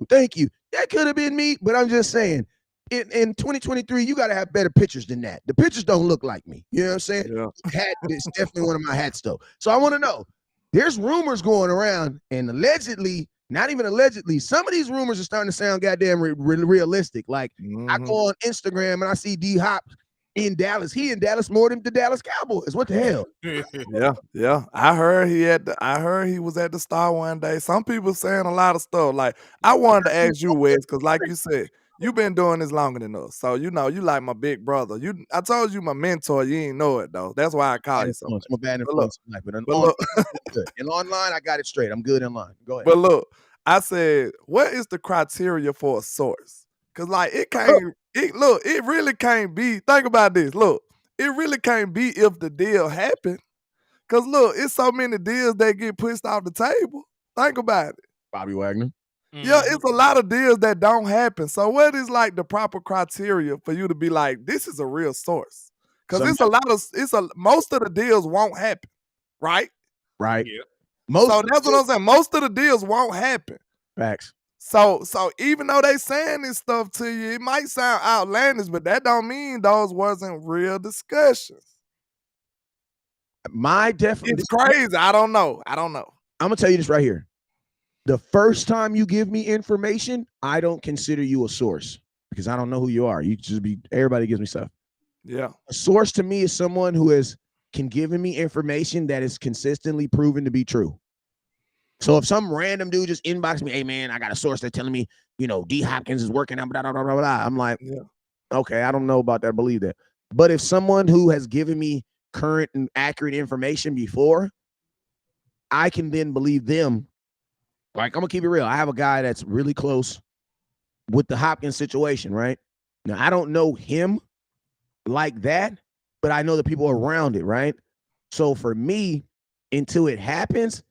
Thank you. That could have been me, but I'm just saying. In 2023, you got to have better pictures than that. The pictures don't look like me. You know what I'm saying? Yeah. Hat is definitely one of my hats, though. So I want to know. There's rumors going around, and allegedly, not even allegedly, some of these rumors are starting to sound goddamn realistic. Like I go on Instagram and I see D Hop in Dallas. He in Dallas more than the Dallas Cowboys. What the hell? Yeah. I heard he was at the Star one day. Some people saying a lot of stuff. Like I wanted to ask you, Wes, because like you said, you've been doing this longer than us. So you like my big brother. I told you my mentor. You ain't know it though. That's why I call you so. I'm a bad influence. But online, I got it straight. I'm good in line. Go ahead. But look, I said, what is the criteria for a source? Because like it really can't be. Think about this. Look, it really can't be if the deal happened. Because look, it's so many deals that get pushed off the table. Think about it. Bobby Wagner. Yeah, it's a lot of deals that don't happen. So what is like the proper criteria for you to be like, this is a real source? Because most of the deals won't happen, right? Right. Yeah. So that's what I'm saying. Most of the deals won't happen. Facts. So even though they saying this stuff to you, it might sound outlandish, but that don't mean those wasn't real discussions. It's crazy. I don't know. I'm gonna tell you this right here. The first time you give me information, I don't consider you a source because I don't know who you are. Everybody gives me stuff. Yeah. A source to me is someone who can give me information that is consistently proven to be true. So if some random dude just inbox me, hey man, I got a source that's telling me, D Hopkins is working on blah, blah, blah, blah, blah. I'm like, yeah. Okay, I don't know about that. I believe that. But if someone who has given me current and accurate information before, I can then believe them. Like, I'm going to keep it real. I have a guy that's really close with the Hopkins situation, right? Now, I don't know him like that, but I know the people around it, right? So for me, until it happens,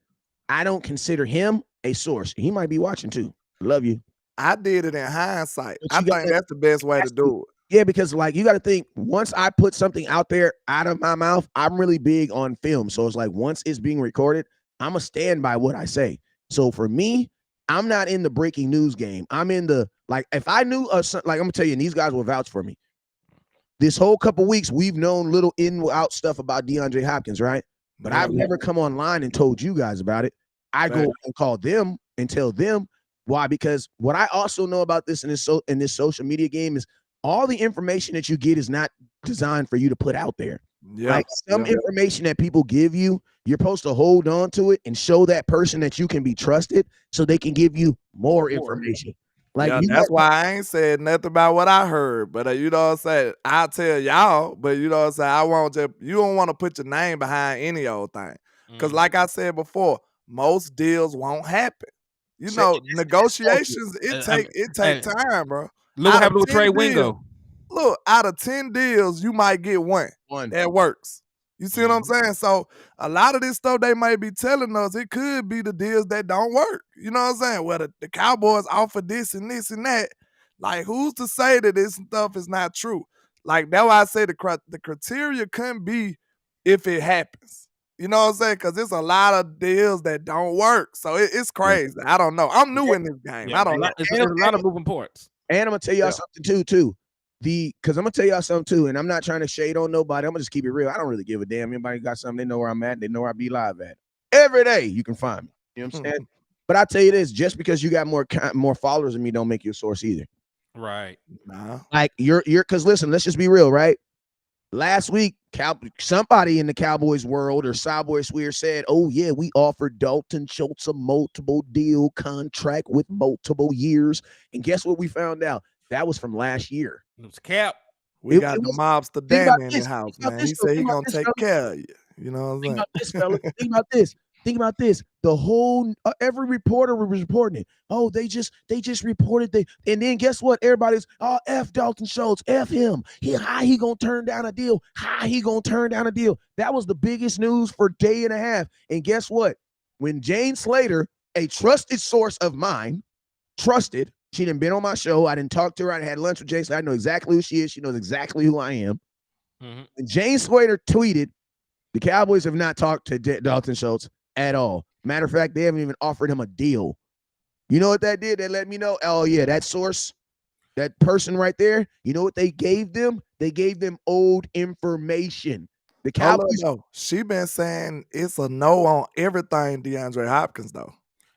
I don't consider him a source. He might be watching too. Love you. I did it in hindsight. I think that's the best way to do it. Yeah, because like you got to think, once I put something out there out of my mouth, I'm really big on film. So it's like once it's being recorded, I'm going to stand by what I say. So for me, I'm not in the breaking news game. I'm in the, like, if I knew, like I'm going to tell you, and these guys will vouch for me. This whole couple weeks, we've known little in-out stuff about DeAndre Hopkins, right? But I've never come online and told you guys about it. I go and call them and tell them. Why? Because what I also know about this in this social media game is all the information that you get is not designed for you to put out there. Like some information that people give you, you're supposed to hold on to it and show that person that you can be trusted so they can give you more information. Like that's why I ain't said nothing about what I heard. But you know what I'm saying? I'll tell y'all, but you know what I'm saying? I won't just, you don't want to put your name behind any old thing. Because like I said before, most deals won't happen. You know, negotiations, it take time, bro. Look what happened with Trey Wingo. Look, out of 10 deals, you might get one that works. You see what I'm saying? So a lot of this stuff they might be telling us, it could be the deals that don't work. You know what I'm saying? Well, the Cowboys offer this and this and that. Like, who's to say that this stuff is not true? Like, that's why I say the criteria couldn't be if it happens. You know what I'm saying? Because there's a lot of deals that don't work. So it's crazy. I don't know. I'm new in this game. I don't know. There's a lot of moving parts. And I'm going to tell y'all something too. Because I'm gonna tell y'all something too, and I'm not trying to shade on nobody. I'm gonna just keep it real. I don't really give a damn. Anybody got something, they know where I'm at. They know where I be live at. Every day you can find me. You know what I'm saying? But I tell you this: just because you got more followers than me, don't make you a source either. Right? Nah. Like you're. Because listen, let's just be real, right? Last week, somebody in the Cowboys world or Cowboys Swear said, "Oh yeah, we offered Dalton Schultz a multiple deal contract with multiple years." And guess what? We found out that was from last year. It was cap. We got the mobster Danny in the house, man. He said he's gonna take care of you. You know what I'm saying? Think about this, fellas. Think about this. Think about this. The whole every reporter was reporting it. Oh, they just reported and then guess what? Everybody's F Dalton Schultz, F him. How he gonna turn down a deal? How he gonna turn down a deal? That was the biggest news for a day and a half. And guess what? When Jane Slater, a trusted source of mine, she done been on my show. I didn't talk to her. I had lunch with Jane Slater. I know exactly who she is. She knows exactly who I am. And Jane Slater tweeted, the Cowboys have not talked to Dalton Schultz at all. Matter of fact, they haven't even offered him a deal. You know what that did? They let me know, oh, yeah, that source, that person right there, you know what they gave them? They gave them old information. The Cowboys. She been saying it's a no on everything DeAndre Hopkins, though.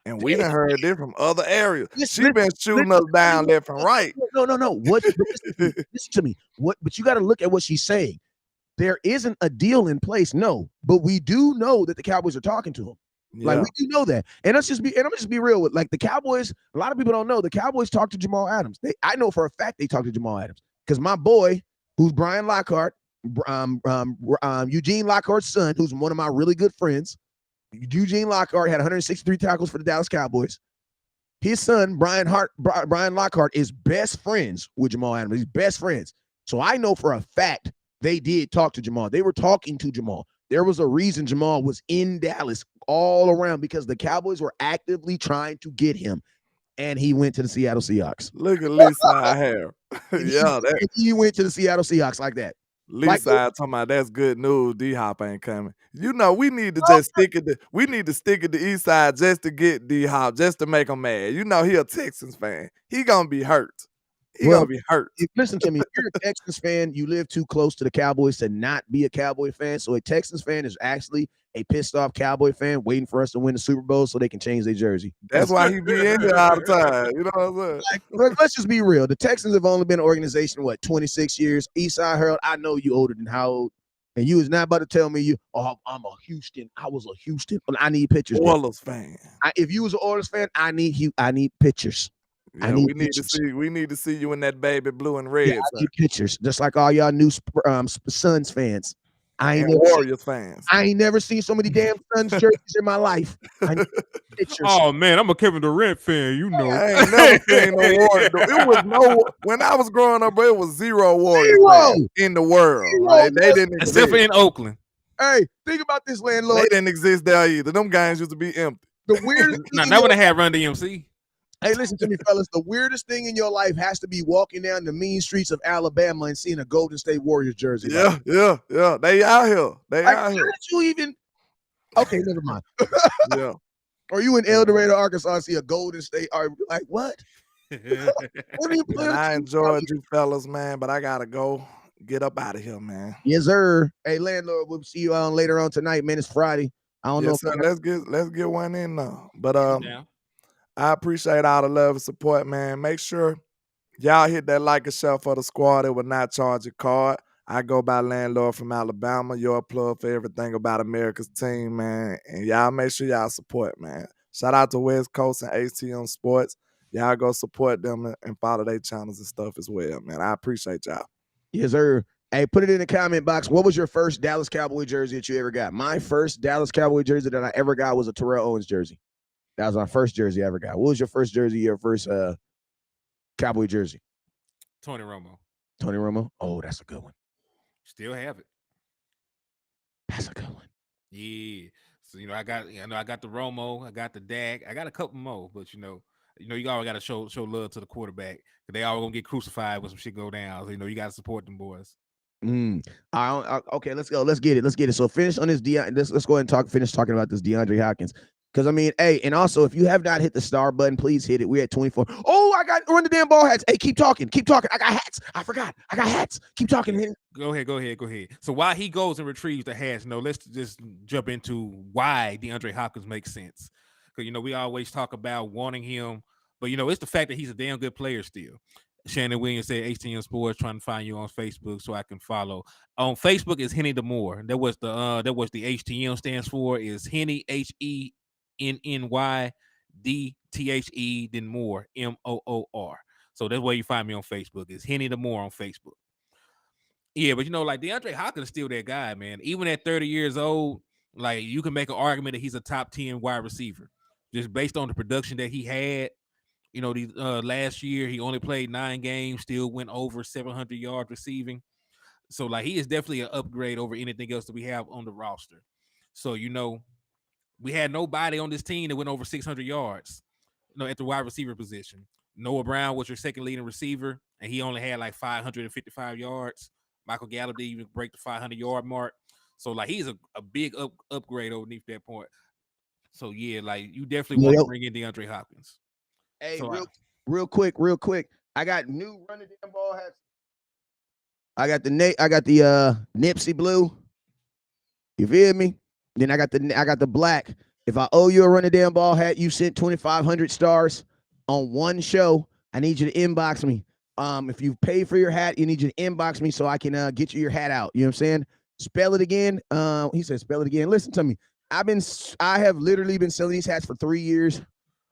And we done heard it from other areas. She been shooting us down left and right. No. Listen to me. But you got to look at what she's saying. There isn't a deal in place, no. But we do know that the Cowboys are talking to him. Yeah. Like, we do know that. And I'm just be real with, like, the Cowboys, a lot of people don't know, the Cowboys talked to Jamal Adams. I know for a fact they talked to Jamal Adams. Because my boy, who's Brian Lockhart, Eugene Lockhart's son, who's one of my really good friends, Eugene Lockhart had 163 tackles for the Dallas Cowboys. His son, Brian Lockhart, is best friends with Jamal Adams. He's best friends. So I know for a fact they did talk to Jamal. They were talking to Jamal. There was a reason Jamal was in Dallas all around, because the Cowboys were actively trying to get him. And he went to the Seattle Seahawks. Look at Lisa hair. Yeah, he went to the Seattle Seahawks like that. Lisa talking about that's good news. D-Hop ain't coming. You know, we need to just stick it to the East Side just to get D-Hop, just to make him mad. You know, he a Texans fan. He gonna be hurt. He gonna be hurt. Listen to me. If you're a Texans fan, you live too close to the Cowboys to not be a Cowboy fan. So a Texans fan is actually a pissed off Cowboy fan waiting for us to win the Super Bowl so they can change their jersey. That's why he be in here all the time. You know what I'm saying? Like, let's just be real. The Texans have only been an organization, 26 years. Eastside Harold, I know you older than how old. And you was not about to tell me I'm a Houston. I was a Houston. Well, I need pictures. Oilers fan. If you was an Oilers fan, I need pictures. Yeah, we need to see you in that baby blue and red. Yeah, I need pictures, just like all y'all new Suns fans. Warriors fans. I ain't never seen so many damn Suns jerseys in my life. I need pictures. Oh man, I'm a Kevin Durant fan. You know, I ain't never seen no Warriors. It was when I was growing up, bro, it was zero Warriors in the world. Right? They didn't exist. Except for in Oakland. Hey, think about this, landlord. They didn't exist there either. Them games used to be empty. The weirdest. Now when they had Run DMC. Hey, listen to me, fellas. The weirdest thing in your life has to be walking down the mean streets of Alabama and seeing a Golden State Warriors jersey. Yeah. They out here. How did you even? Okay, never mind. Yeah. Or you in El Dorado, Arkansas, see a Golden State? Are like what? I enjoyed you, fellas, man, but I gotta go. Get up out of here, man. Yes, sir. Hey, landlord, we'll see you on later on tonight, man. It's Friday. I don't know. Sir, let's get one in now. But I appreciate all the love and support, man. Make sure y'all hit that like and share for the squad. It will not charge a card. I go by Landlord from Alabama, your plug for everything about America's team, man. And y'all make sure y'all support, man. Shout out to West Coast and HTM Sports. Y'all go support them and follow their channels and stuff as well, man. I appreciate y'all. Yes, sir. Hey, put it in the comment box. What was your first Dallas Cowboy jersey that you ever got? My first Dallas Cowboy jersey that I ever got was a Terrell Owens jersey. That was my first jersey I ever got. What was your first jersey, your first Cowboy jersey? Tony Romo. Tony Romo? Oh, that's a good one. Still have it. That's a good one. Yeah. So I got the Romo, I got the Dak, I got a couple more, but you always got to show love to the quarterback. They all gonna get crucified when some shit go down. So you got to support them boys. Okay, let's go. Let's get it. So finish on this let's go ahead and finish talking about this DeAndre Hopkins. Because hey, and also if you have not hit the star button, please hit it. We're at 24. Oh, I got run the damn ball hats. Hey, keep talking. I got hats. I forgot. I got hats. Keep talking. Go ahead. So while he goes and retrieves the hats, let's just jump into why DeAndre Hopkins makes sense. Because we always talk about wanting him, but it's the fact that he's a damn good player still. Shannon Williams said HTM Sports trying to find you on Facebook so I can follow. On Facebook is Henny DeMoore. That was the HTM stands for is Henny HENNY DTHE then Moore MOOR. So that's where you find me on Facebook. Is Henny DeMoore on Facebook. Yeah, but like DeAndre Hopkins is still that guy, man. Even at 30 years old, like you can make an argument that he's a top 10 wide receiver just based on the production that he had. Last year he only played 9 games, still went over 700 yards receiving. So like he is definitely an upgrade over anything else that we have on the roster. So we had nobody on this team that went over 600 yards, at the wide receiver position. Noah Brown was your second leading receiver, and he only had like 555 yards. Michael Gallup didn't even break the 500-yard mark. So like he's a big upgrade underneath that point. So yeah, like you definitely want to bring in DeAndre Hopkins. Hey, so real quick. I got new running damn ball hats. I got the Nipsey blue. You feel me? Then I got the black. If I owe you a running damn ball hat, you sent 2,500 stars on one show. I need you to inbox me. If you pay for your hat, you need you to inbox me so I can get you your hat out. You know what I'm saying? Spell it again. He said, spell it again. Listen to me. I have literally been selling these hats for 3 years.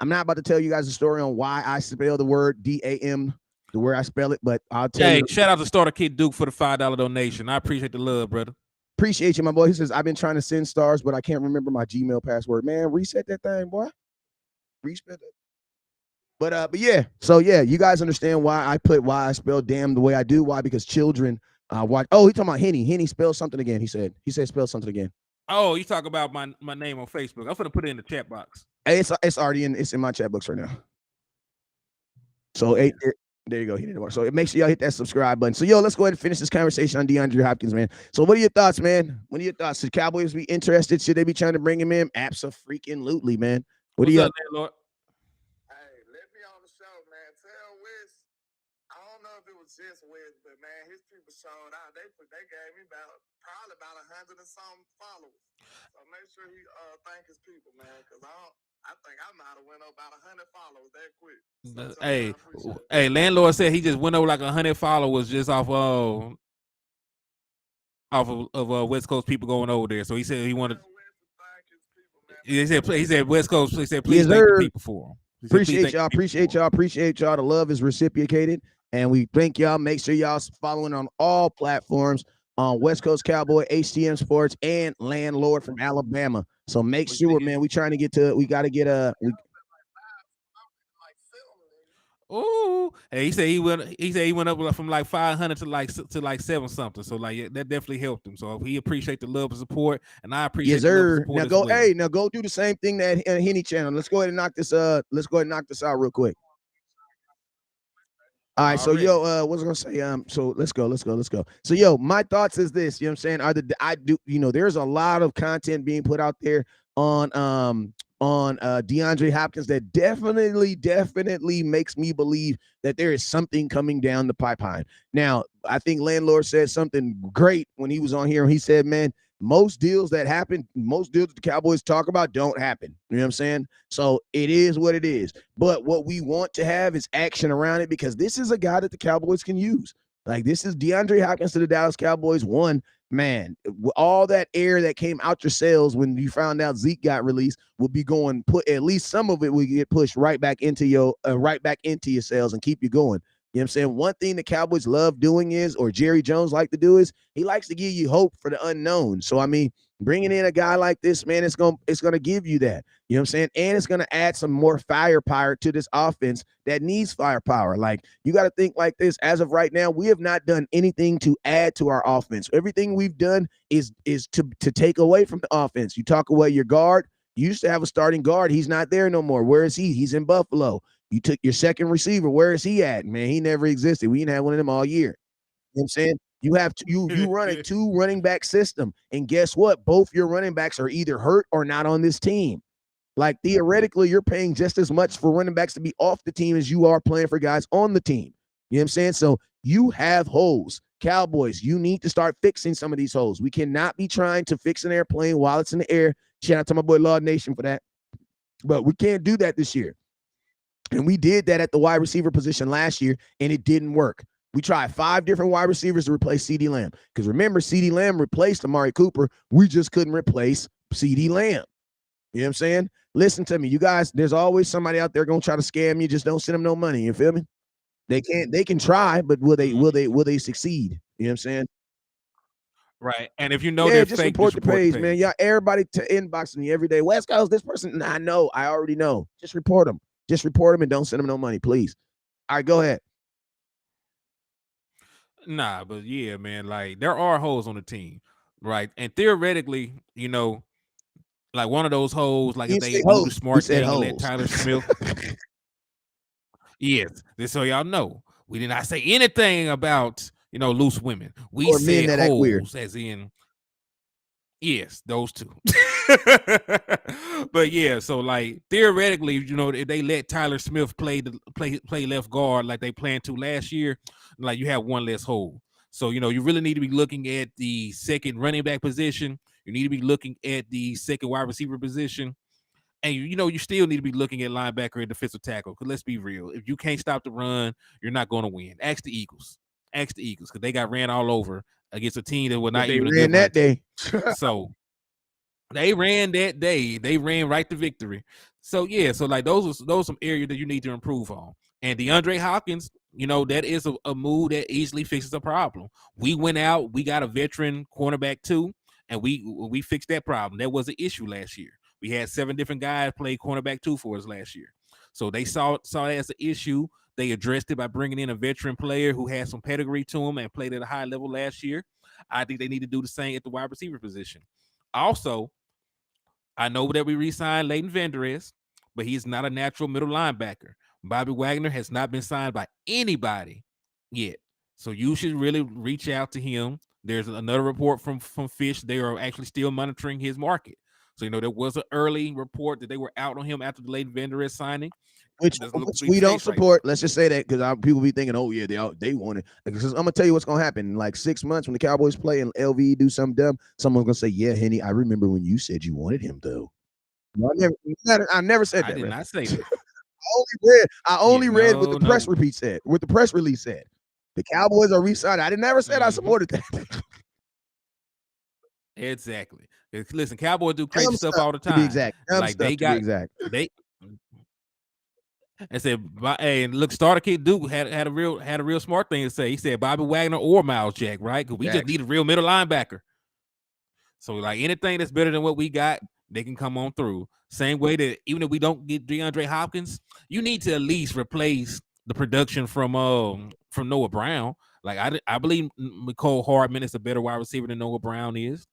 I'm not about to tell you guys a story on why I spell the word DAM, the way I spell it, but I'll tell you. Shout out to Starter Kid Duke for the $5 donation. I appreciate the love, brother. Appreciate you, my boy. He says, I've been trying to send stars, but I can't remember my Gmail password. Man, reset that thing, boy. Reset it. But yeah, so yeah, you guys understand why I spell damn the way I do. Why? Because children watch. Oh, he's talking about Henny. Henny spelled something again. He said spell something again. Oh, you talk about my name on Facebook. I'm gonna put it in the chat box. Hey, it's already in my chat box right now. So there you go. He didn't work. So make sure y'all hit that subscribe button. So let's go ahead and finish this conversation on DeAndre Hopkins, man. So what are your thoughts, man? What are your thoughts? Should Cowboys be interested? Should they be trying to bring him in? Absolutely, man. What What's do you? Up, Lord? Hey, let me on the show, man. Tell Wes. I don't know if it was just Wes, but man, his people showed out. They gave me probably about 100 and some followers. So make sure he thank his people, man, because I think I might have went up about 100 followers that quick. So hey, landlord said he just went over like 100 followers just off of West Coast people going over there. So he said he wanted. He said West Coast. He said please thank the people for him. Appreciate y'all. The love is reciprocated, and we thank y'all. Make sure y'all following on all platforms on West Coast Cowboy, HTM Sports, and Landlord from Alabama. So make sure, man. We got to get a. Oh, hey, he said he went up from like 500 to like 7 something. So like that definitely helped him. So he appreciate the love and support, and I appreciate the love and support. Now go, now go do the same thing that Henny channel. Let's go ahead and knock this. Let's go ahead and knock this out real quick. All right, so what was I gonna say? So let's go. So my thoughts is this. You know what I'm saying? There's a lot of content being put out there on DeAndre Hopkins that definitely makes me believe that there is something coming down the pipeline. Now, I think Landlord said something great when he was on here. He said, man, most deals that the Cowboys talk about don't happen. You know what I'm saying? So it is what it is. But what we want to have is action around it because this is a guy that the Cowboys can use. Like, this is DeAndre Hopkins to the Dallas Cowboys. One, man, all that air that came out your sails when you found out Zeke got released will be going, put at least some of it will get pushed right back into your sails and keep you going. You know what I'm saying? One thing the Cowboys love doing is, or Jerry Jones like to do is, he likes to give you hope for the unknown. So I mean, bringing in a guy like this, man, it's gonna give you that. You know what I'm saying? And it's gonna add some more firepower to this offense that needs firepower. Like, you got to think like this. As of right now, we have not done anything to add to our offense. Everything we've done is to take away from the offense. You talk away your guard. You used to have a starting guard. He's not there no more. Where is he? He's in Buffalo. You took your second receiver. Where is he at? Man, he never existed. We didn't have one of them all year. You know what I'm saying? You have you run a 2 running back system, and guess what? Both your running backs are either hurt or not on this team. Like, theoretically, you're paying just as much for running backs to be off the team as you are playing for guys on the team. You know what I'm saying? So you have holes. Cowboys, you need to start fixing some of these holes. We cannot be trying to fix an airplane while it's in the air. Shout out to my boy Law Nation for that. But we can't do that this year. And we did that at the wide receiver position last year, and it didn't work. We tried 5 different wide receivers to replace CeeDee Lamb. Because remember, CeeDee Lamb replaced Amari Cooper. We just couldn't replace CeeDee Lamb. You know what I'm saying? Listen to me, you guys. There's always somebody out there gonna try to scam you. Just don't send them no money. You feel me? They can try, but will they succeed? You know what I'm saying? Right. And if you know Yeah, they're just fake, report just the report the page, man. page. Y'all, everybody inboxing me every day. West Coast, this person. I know. I already know. Just report them. Just report them and don't send them no money, please. All right, go ahead. Nah, but yeah, man, like, there are holes on the team, right? And theoretically, like, one of those holes, like, You if didn't say they do the hoes. We smart said thing and let hoes. Tyler Smith, yes, just so y'all know, we did not say anything about loose women. We Or men said that act weird. holes, as in, yes, those two. But yeah, so, like, theoretically, if they let Tyler Smith play left guard like they planned to last year, like, you have one less hole. So, you really need to be looking at the second running back position. You need to be looking at the second wide receiver position. And you still need to be looking at linebacker and defensive tackle. Because let's be real, if you can't stop the run, you're not going to win. Ask the Eagles, because they got ran all over against a team that was not They even a ran good that team. day. So they ran that day. They ran right to victory. So yeah, so, like, those are some areas that you need to improve on. And DeAndre Hopkins, that is a move that easily fixes a problem. We went out, we got a veteran cornerback too, and we fixed that problem. That was an issue last year. We had 7 different guys play cornerback 2 for us last year. So they saw it as an issue. They addressed it by bringing in a veteran player who had some pedigree to him and played at a high level last year. I think they need to do the same at the wide receiver position. Also, I know that we re-signed Leighton Vander, but he's not a natural middle linebacker. Bobby Wagner has not been signed by anybody yet. So you should really reach out to him. There's another report from Fish. They are actually still monitoring his market. So, there was an early report that they were out on him after the Leighton Vander signing. Which we don't support. Right, let's just say that, because people be thinking, oh yeah, they want it. Because I'm gonna tell you what's gonna happen in like 6 months when the Cowboys play and LV do something dumb. Someone's gonna say, yeah, Henny, I remember when you said you wanted him though. No, I never said that. I did not say that. I only read what the press release said. What the press release said. The Cowboys are re-signing. I never said I supported that. Exactly. Listen, Cowboys do crazy stuff all the time. To be exact. Like, they got they. I said, hey, look, Starter Kid Duke had a real smart thing to say. He said Bobby Wagner or Miles Jack, right? Because we just need a real middle linebacker. So, like, anything that's better than what we got, they can come on through. Same way that even if we don't get DeAndre Hopkins, you need to at least replace the production from Noah Brown. Like, I believe Mecole Hardman is a better wide receiver than Noah Brown is.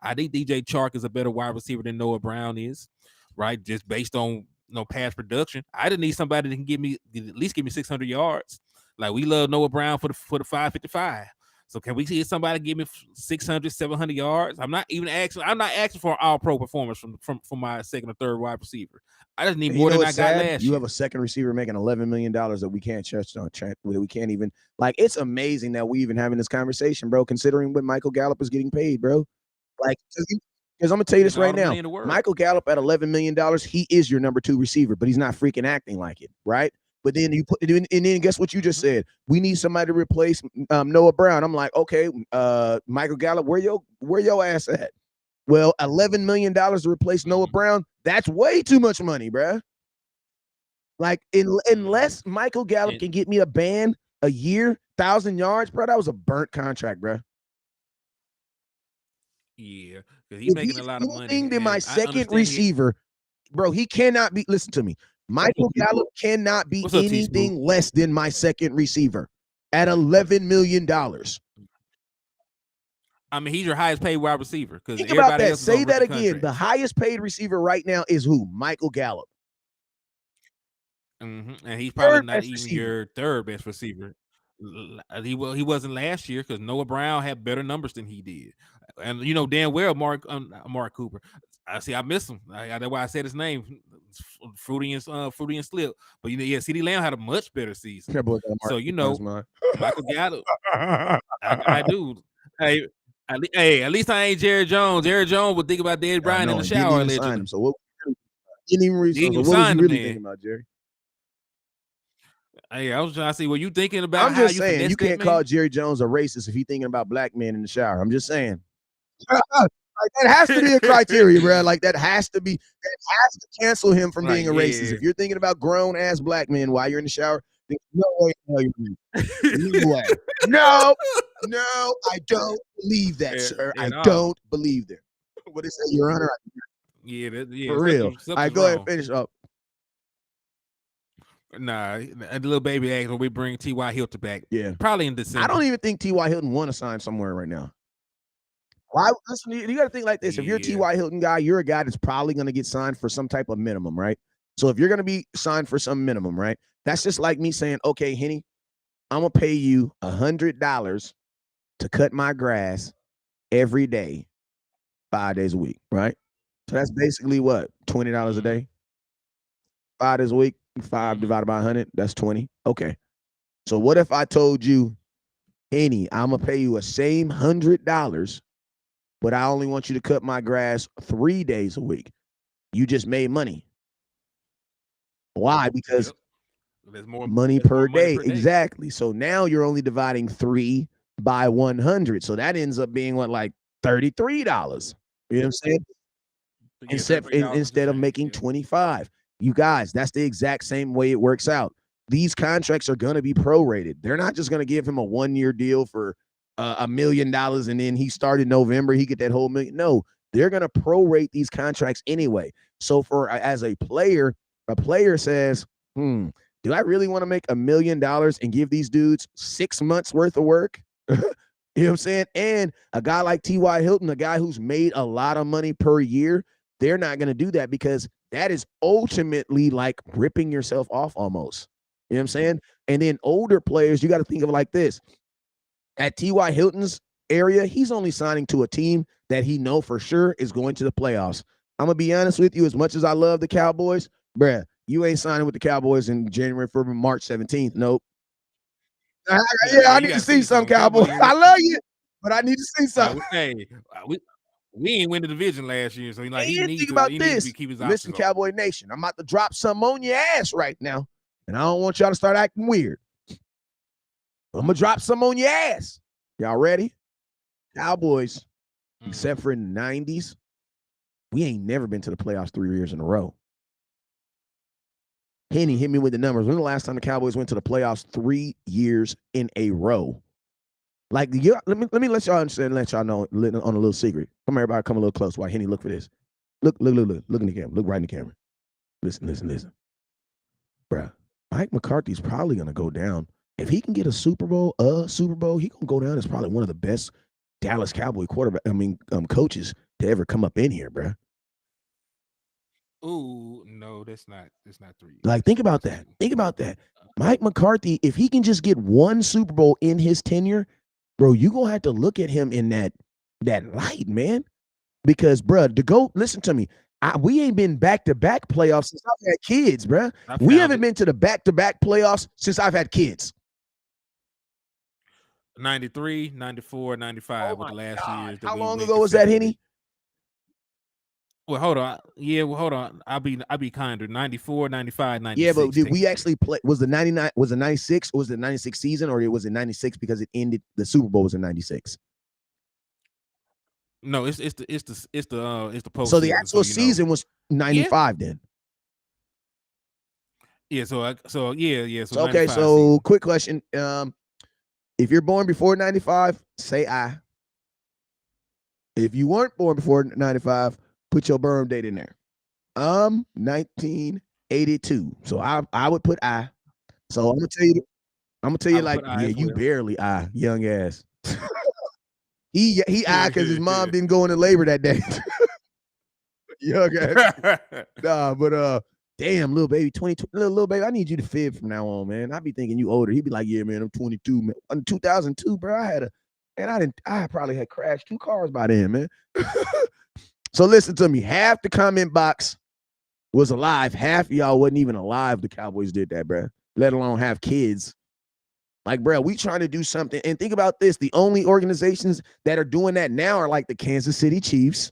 I think DJ Chark is a better wide receiver than Noah Brown is, right? Just based on past production. I just need somebody that can at least give me 600 yards. Like, we love Noah Brown for the 555. So can we see somebody give me 600, 700 yards? I'm not asking for an all-pro performance from my second or third wide receiver. I just need more than I got last year. You have a second receiver making $11 million that we can't trust on. We can't even, like, it's amazing that we even having this conversation, bro, considering what Michael Gallup is getting paid, bro. Like, because I'm gonna tell you this right now. Michael Gallup at $11 million, he is your number 2 receiver, but he's not freaking acting like it, right? But then you put it in, and then guess what you just said? We need somebody to replace Noah Brown. I'm like, okay, Michael Gallup, where your ass at? Well, $11 million to replace Noah Brown, that's way too much money, bruh. Like, unless Michael Gallup can get me a band a year, 1,000 yards, bro, that was a burnt contract, bro. Yeah, because he's making a lot of money. Than my second receiver, bro, he cannot be. Listen to me. Michael Gallup cannot be anything less than my second receiver at $11 million. I mean, he's your highest paid wide receiver. Because think about that. Say that again. The highest paid receiver right now is who? Michael Gallup. And he's probably not even your third best receiver. He wasn't last year because Noah Brown had better numbers than he did, and you know damn well Mark Cooper. I miss him. That's why I said his name, Fruity and Slip. But you know, yeah, CeeDee Lamb had a much better season. So you know, Michael Gallup, I do. Hey, at least I ain't Jerry Jones. Jerry Jones would think about Dez Bryant in the shower. Didn't even sign him. So what? Didn't even resign. What was you really thinking about, Jerry? Hey, I was trying to see what you thinking about. I'm just saying you can't call Jerry Jones a racist if he's thinking about black men in the shower. I'm just saying. Like, that has to be a criteria, bro. Like that has to cancel him from being a racist. If you're thinking about grown ass black men while you're in the shower, there's no way no way. No, I don't believe that, sir. I don't believe that. What is that, Your Honor? Yeah, for real. All right, go ahead and finish up. Nah, a little baby act when we bring T.Y. Hilton back. Yeah, probably in December. I don't even think T.Y. Hilton want to sign somewhere right now. Why? Listen, you got to think like this. If you're a T.Y. Hilton guy, you're a guy that's probably going to get signed for some type of minimum, right? So if you're going to be signed for some minimum, right? That's just like me saying, okay, Henny, I'm going to pay you $100 to cut my grass every day, 5 days a week, right? So that's basically what? $20 a day? 5 days a week, 5 divided by 100, that's 20. Okay. So what if I told you, Henny, I'm going to pay you a same $100, but I only want you to cut my grass 3 days a week. You just made money. Why? Because there's more money per day. Exactly. So now you're only dividing 3 by 100. So that ends up being what, like $33. You know what I'm saying? Instead of making 25. You guys, that's the exact same way it works out. These contracts are going to be prorated. They're not just going to give him a 1-year deal for $1 million and then he started November, he get that whole million. No, they're going to prorate these contracts anyway. So as a player says, do I really want to make $1 million and give these dudes 6 months worth of work? You know what I'm saying? And a guy like T.Y. Hilton, a guy who's made a lot of money per year, they're not going to do that because that is ultimately like ripping yourself off almost. You know what I'm saying? And then older players, you got to think of it like this. At T.Y. Hilton's area, he's only signing to a team that he know for sure is going to the playoffs. I'm going to be honest with you, as much as I love the Cowboys, bruh, you ain't signing with the Cowboys in January, February, March 17th. Nope. I need to see some Cowboys. I love you, but I need to see some. We ain't win the division last year, so he needs to keep his options. Listen, Cowboy Nation, I'm about to drop something on your ass right now, and I don't want y'all to start acting weird. I'm going to drop some on your ass. Y'all ready? Cowboys, except for in the 90s, we ain't never been to the playoffs 3 years in a row. Henny, hit me with the numbers. When was the last time the Cowboys went to the playoffs 3 years in a row? Like, let me let y'all understand, let y'all know on a little secret. Come here, everybody, come a little close while Henny look for this. Look in the camera. Look right in the camera. Listen. Bruh, Mike McCarthy's probably going to go down. If he can get a Super Bowl, he going to go down as probably one of the best Dallas Cowboy coaches to ever come up in here, bruh. Ooh, no, that's not 3. Like, think about that. Mike McCarthy, if he can just get one Super Bowl in his tenure, bro, you going to have to look at him in that light, man. Because, bro, listen to me. We ain't been back-to-back playoffs since I've had kids, bro. We haven't been to the back-to-back playoffs since I've had kids. 93, 94, 95 with the last years. How long ago was that, Henny? Well, hold on. Yeah, well, hold on. I'll be kinder. 94, 95, 96. Yeah, but did we actually play? Was the 99? Was the 96? Or was it 96 season, or it was it 96 because it ended? The Super Bowl was in 96. No, it's the postseason. So the actual season was 95 then. Yeah. So yeah. So okay. So season. Quick question. If you're born before 95, say I. If you weren't born before 95, put your birth date in there. 1982. So I would put I. So I'm gonna tell you like, yeah, you barely I, young ass. he I because his mom didn't go into labor that day. Young ass. Nah, but damn, little baby, 22, little baby, I need you to fib from now on, man. I be thinking you older. He'd be like, yeah, man, I'm 22, man. In 2002, bro, I probably had crashed 2 cars by then, man. So listen to me. Half the comment box was alive. Half of y'all wasn't even alive. The Cowboys did that, bro. Let alone have kids. Like, bro, we trying to do something. And think about this. The only organizations that are doing that now are like the Kansas City Chiefs.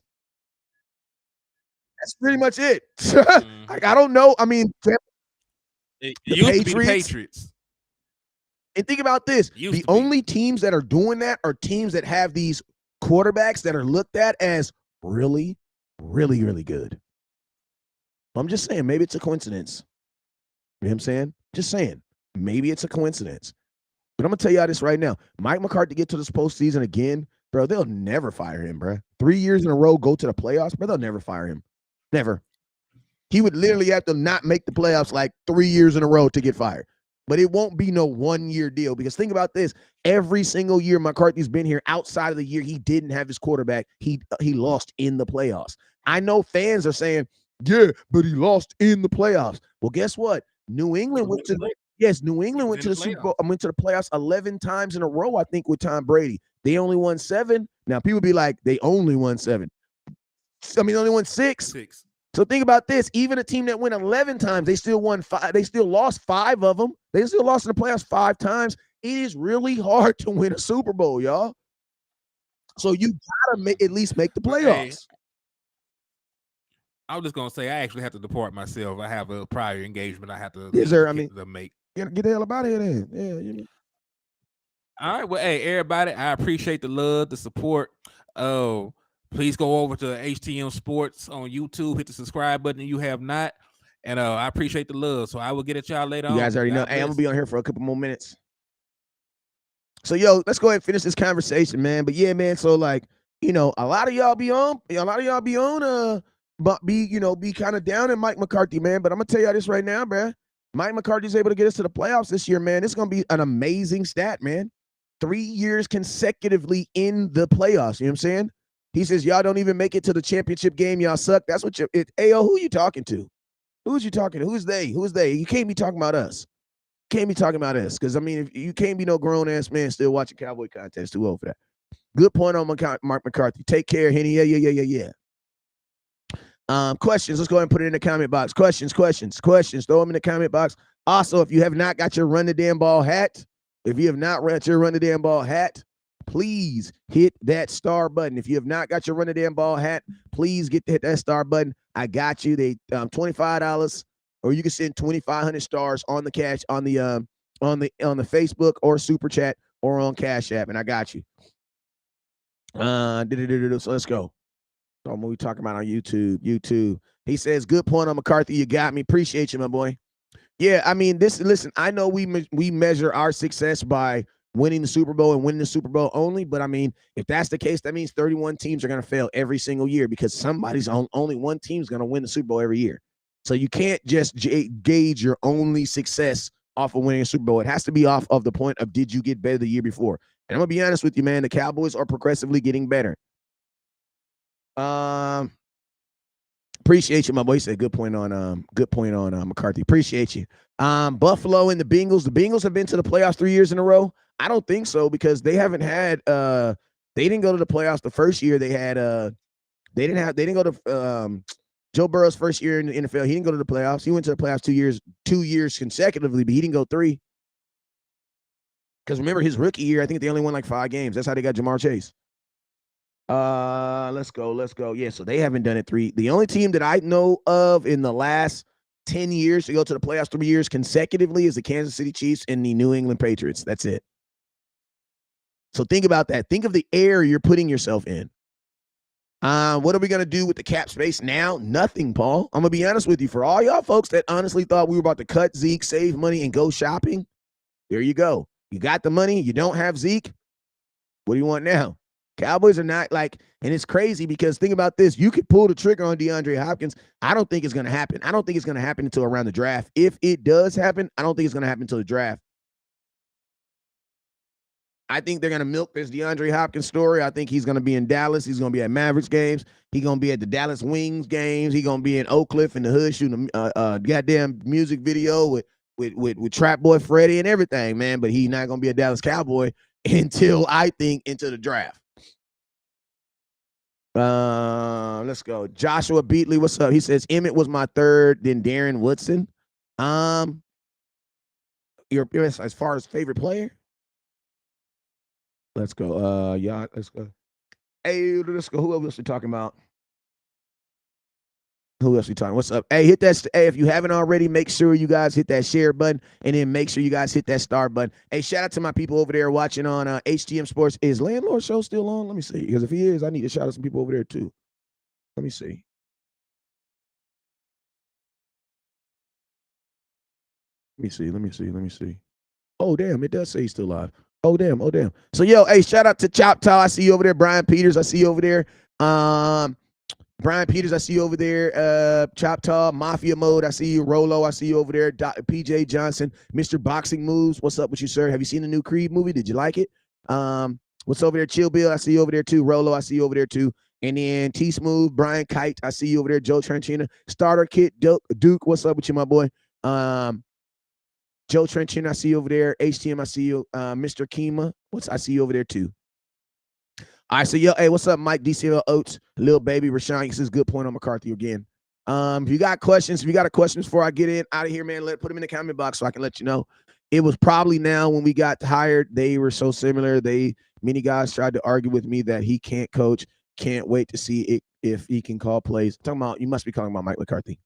That's pretty much it. Like, I don't know. I mean, the Patriots. And think about this. The only teams that are doing that are teams that have these quarterbacks that are looked at as really, really, really good. I'm just saying, maybe it's a coincidence. You know what I'm saying? Just saying, maybe it's a coincidence. But I'm going to tell y'all this right now. Mike McCarthy get to this postseason again, bro, they'll never fire him, bro. 3 years in a row, go to the playoffs, bro, they'll never fire him. Never. He would literally have to not make the playoffs like 3 years in a row to get fired. But it won't be no 1 year deal because think about this. Every single year McCarthy's been here outside of the year he didn't have his quarterback, he lost in the playoffs. I know fans are saying, yeah, but he lost in the playoffs. Well, guess what? New England went to the Super Bowl. Went to the playoffs 11 times in a row, I think, with Tom Brady. They only won 7. Now people be like, they only won 7. I mean, they only won 6. So think about this. Even a team that went 11 times, they still won 5. They still lost 5 of them. They still lost in the playoffs 5 times. It is really hard to win a Super Bowl, y'all. So you gotta at least make the playoffs. I was just gonna say I actually have to depart myself. I have a prior engagement. I have to. Yes, sir. I mean, make. Get the hell about here then. Yeah. You know. All right. Well, hey, everybody, I appreciate the love, the support. Oh. Please go over to HTM Sports on YouTube. Hit the subscribe button if you have not. And I appreciate the love. So I will get at y'all later on. You guys already know. Hey, I'm going to be on here for a couple more minutes. So, yo, let's go ahead and finish this conversation, man. But, yeah, man, so, like, you know, a lot of y'all be on, but be kind of down in Mike McCarthy, man. But I'm going to tell y'all this right now, bro. Mike McCarthy's able to get us to the playoffs this year, man. It's going to be an amazing stat, man. 3 years consecutively in the playoffs. You know what I'm saying? He says, y'all don't even make it to the championship game. Y'all suck. That's what Ayo, who you talking to? Who's you talking to? Who's they? Who's they? You can't be talking about us. Can't be talking about us. Because, I mean, if you can't be no grown-ass man still watching Cowboy contest. Too old for that. Good point on Mark McCarthy. Take care, Henny. Yeah. Questions. Let's go ahead and put it in the comment box. Questions. Throw them in the comment box. Also, if you have not got your Run the Damn Ball hat, please hit that star button. If you have not got your Run the Damn Ball hat, please hit that star button. I got you. They $25, or you can send 2,500 stars on the cash on the Facebook or Super Chat or on Cash App, and I got you. So let's go. So what we talking about on YouTube. He says, good point on McCarthy. You got me. Appreciate you, my boy. Yeah, I mean, listen, I know we measure our success by winning the Super Bowl and winning the Super Bowl only. But, I mean, if that's the case, that means 31 teams are going to fail every single year because only one team's going to win the Super Bowl every year. So you can't just gauge your only success off of winning a Super Bowl. It has to be off of the point of did you get better the year before. And I'm going to be honest with you, man, the Cowboys are progressively getting better. Appreciate you, my boy. He said good point on McCarthy. Appreciate you. Buffalo and the Bengals. The Bengals have been to the playoffs 3 years in a row. I don't think so because they haven't had they didn't go to the playoffs the first year they had they didn't go to Joe Burrow's first year in the NFL. He didn't go to the playoffs. He went to the playoffs 2 years consecutively, but he didn't go 3. Because remember his rookie year, I think they only won like 5 games. That's how they got Jamar Chase. Let's go. Yeah, so they haven't done it 3. The only team that I know of in the last 10 years to go to the playoffs 3 years consecutively is the Kansas City Chiefs and the New England Patriots. That's it. So think about that. Think of the air you're putting yourself in. What are we going to do with the cap space now? Nothing, Paul. I'm going to be honest with you. For all y'all folks that honestly thought we were about to cut Zeke, save money, and go shopping, there you go. You got the money. You don't have Zeke. What do you want now? Cowboys are not like, and it's crazy because think about this. You could pull the trigger on DeAndre Hopkins. I don't think it's going to happen. I don't think it's going to happen until around the draft. If it does happen, I don't think it's going to happen until the draft. I think they're going to milk this DeAndre Hopkins story. I think he's going to be in Dallas. He's going to be at Mavericks games. He's going to be at the Dallas Wings games. He's going to be in Oak Cliff in the hood shooting a goddamn music video with Trap Boy Freddie and everything, man. But he's not going to be a Dallas Cowboy until I think into the draft. Let's go. Joshua Beatley, what's up? He says Emmett was my third, then Darren Woodson. Your as far as favorite player. Let's go. Yeah, let's go. Hey, let's go. Who else we talking about? Who else we talking? What's up? Hey, hit that. Hey, if you haven't already, make sure you guys hit that share button, and then make sure you guys hit that star button. Hey, shout out to my people over there watching on HTM Sports. Is Landlord Show still on? Let me see. Because if he is, I need to shout out some people over there too. Let me see. Let me see. Oh, damn. It does say he's still live. Oh, damn. So, yo, hey, shout out to Chop Tall. I see you over there. Brian Peters, I see you over there. Brian Peters, I see you over there. Chop Tall, Mafia Mode, I see you. Rolo, I see you over there. PJ Johnson, Mr. Boxing Moves. What's up with you, sir? Have you seen the new Creed movie? Did you like it? What's over there? Chill Bill, I see you over there too. Rolo, I see you over there too. And then T Smooth, Brian Kite, I see you over there. Joe Tranchina, Starter Kit, Duke, what's up with you, my boy? Joe Trenchina, I see you over there. HTM, I see you. Mr. Kima, I see you over there too. All right, so yo, hey, what's up, Mike DCL Oates, Lil Baby, Rashawn? This is good point on McCarthy again. If you got questions, before I get in out of here, man, put them in the comment box so I can let you know. It was probably now when we got hired, they were so similar. Many guys tried to argue with me that he can't coach. Can't wait to see it if he can call plays. You must be talking about Mike McCarthy.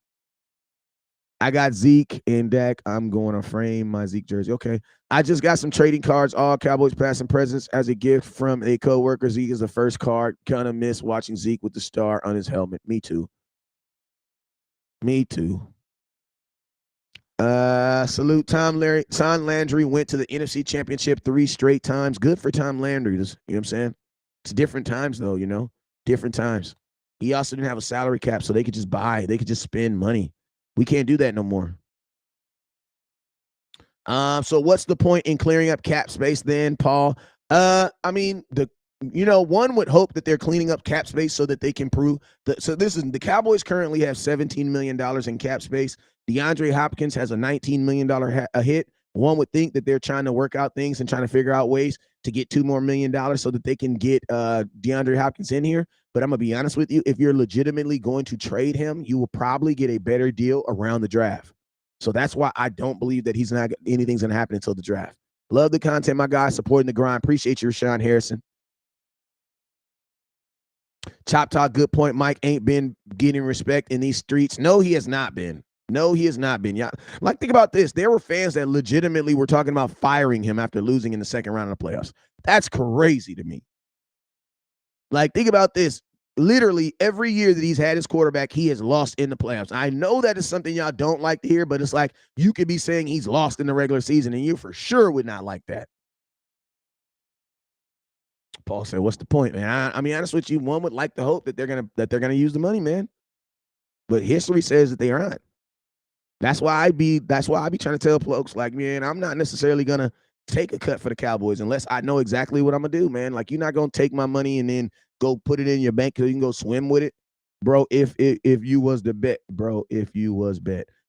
I got Zeke and Dak. I'm going to frame my Zeke jersey. Okay. I just got some trading cards, all Cowboys past and presents, as a gift from a coworker. Zeke is the first card. Kind of miss watching Zeke with the star on his helmet. Me too. Salute Tom Landry went to the NFC Championship 3 straight times. Good for Tom Landry. You know what I'm saying? It's different times though, different times. He also didn't have a salary cap, so they could just spend money. We can't do that no more. So what's the point in clearing up cap space then, Paul? I mean, one would hope that they're cleaning up cap space so that they can prove that. So the Cowboys currently have $17 million in cap space. DeAndre Hopkins has a $19 million hit. One would think that they're trying to work out things and trying to figure out ways to get $2 more million so that they can get DeAndre Hopkins in here. But I'm going to be honest with you. If you're legitimately going to trade him, you will probably get a better deal around the draft. So that's why I don't believe that anything's going to happen until the draft. Love the content, my guys, supporting the grind. Appreciate you, Rashawn Harrison. Chop Talk, good point. Mike ain't been getting respect in these streets. No, he has not been. Yeah, think about this. There were fans that legitimately were talking about firing him after losing in the second round of the playoffs. That's crazy to me. Think about this. Literally every year that he's had his quarterback, he has lost in the playoffs. I know that is something y'all don't like to hear, but it's like you could be saying he's lost in the regular season, and you for sure would not like that. Paul said, "What's the point, man?" I mean, honest with you, one would like to hope that they're gonna use the money, man. But history says that they aren't. That's why I be trying to tell folks, man, I'm not necessarily gonna take a cut for the Cowboys unless I know exactly what I'm gonna do, man. You're not gonna take my money and then go put it in your bank so you can go swim with it, bro. If you was the bet, bro,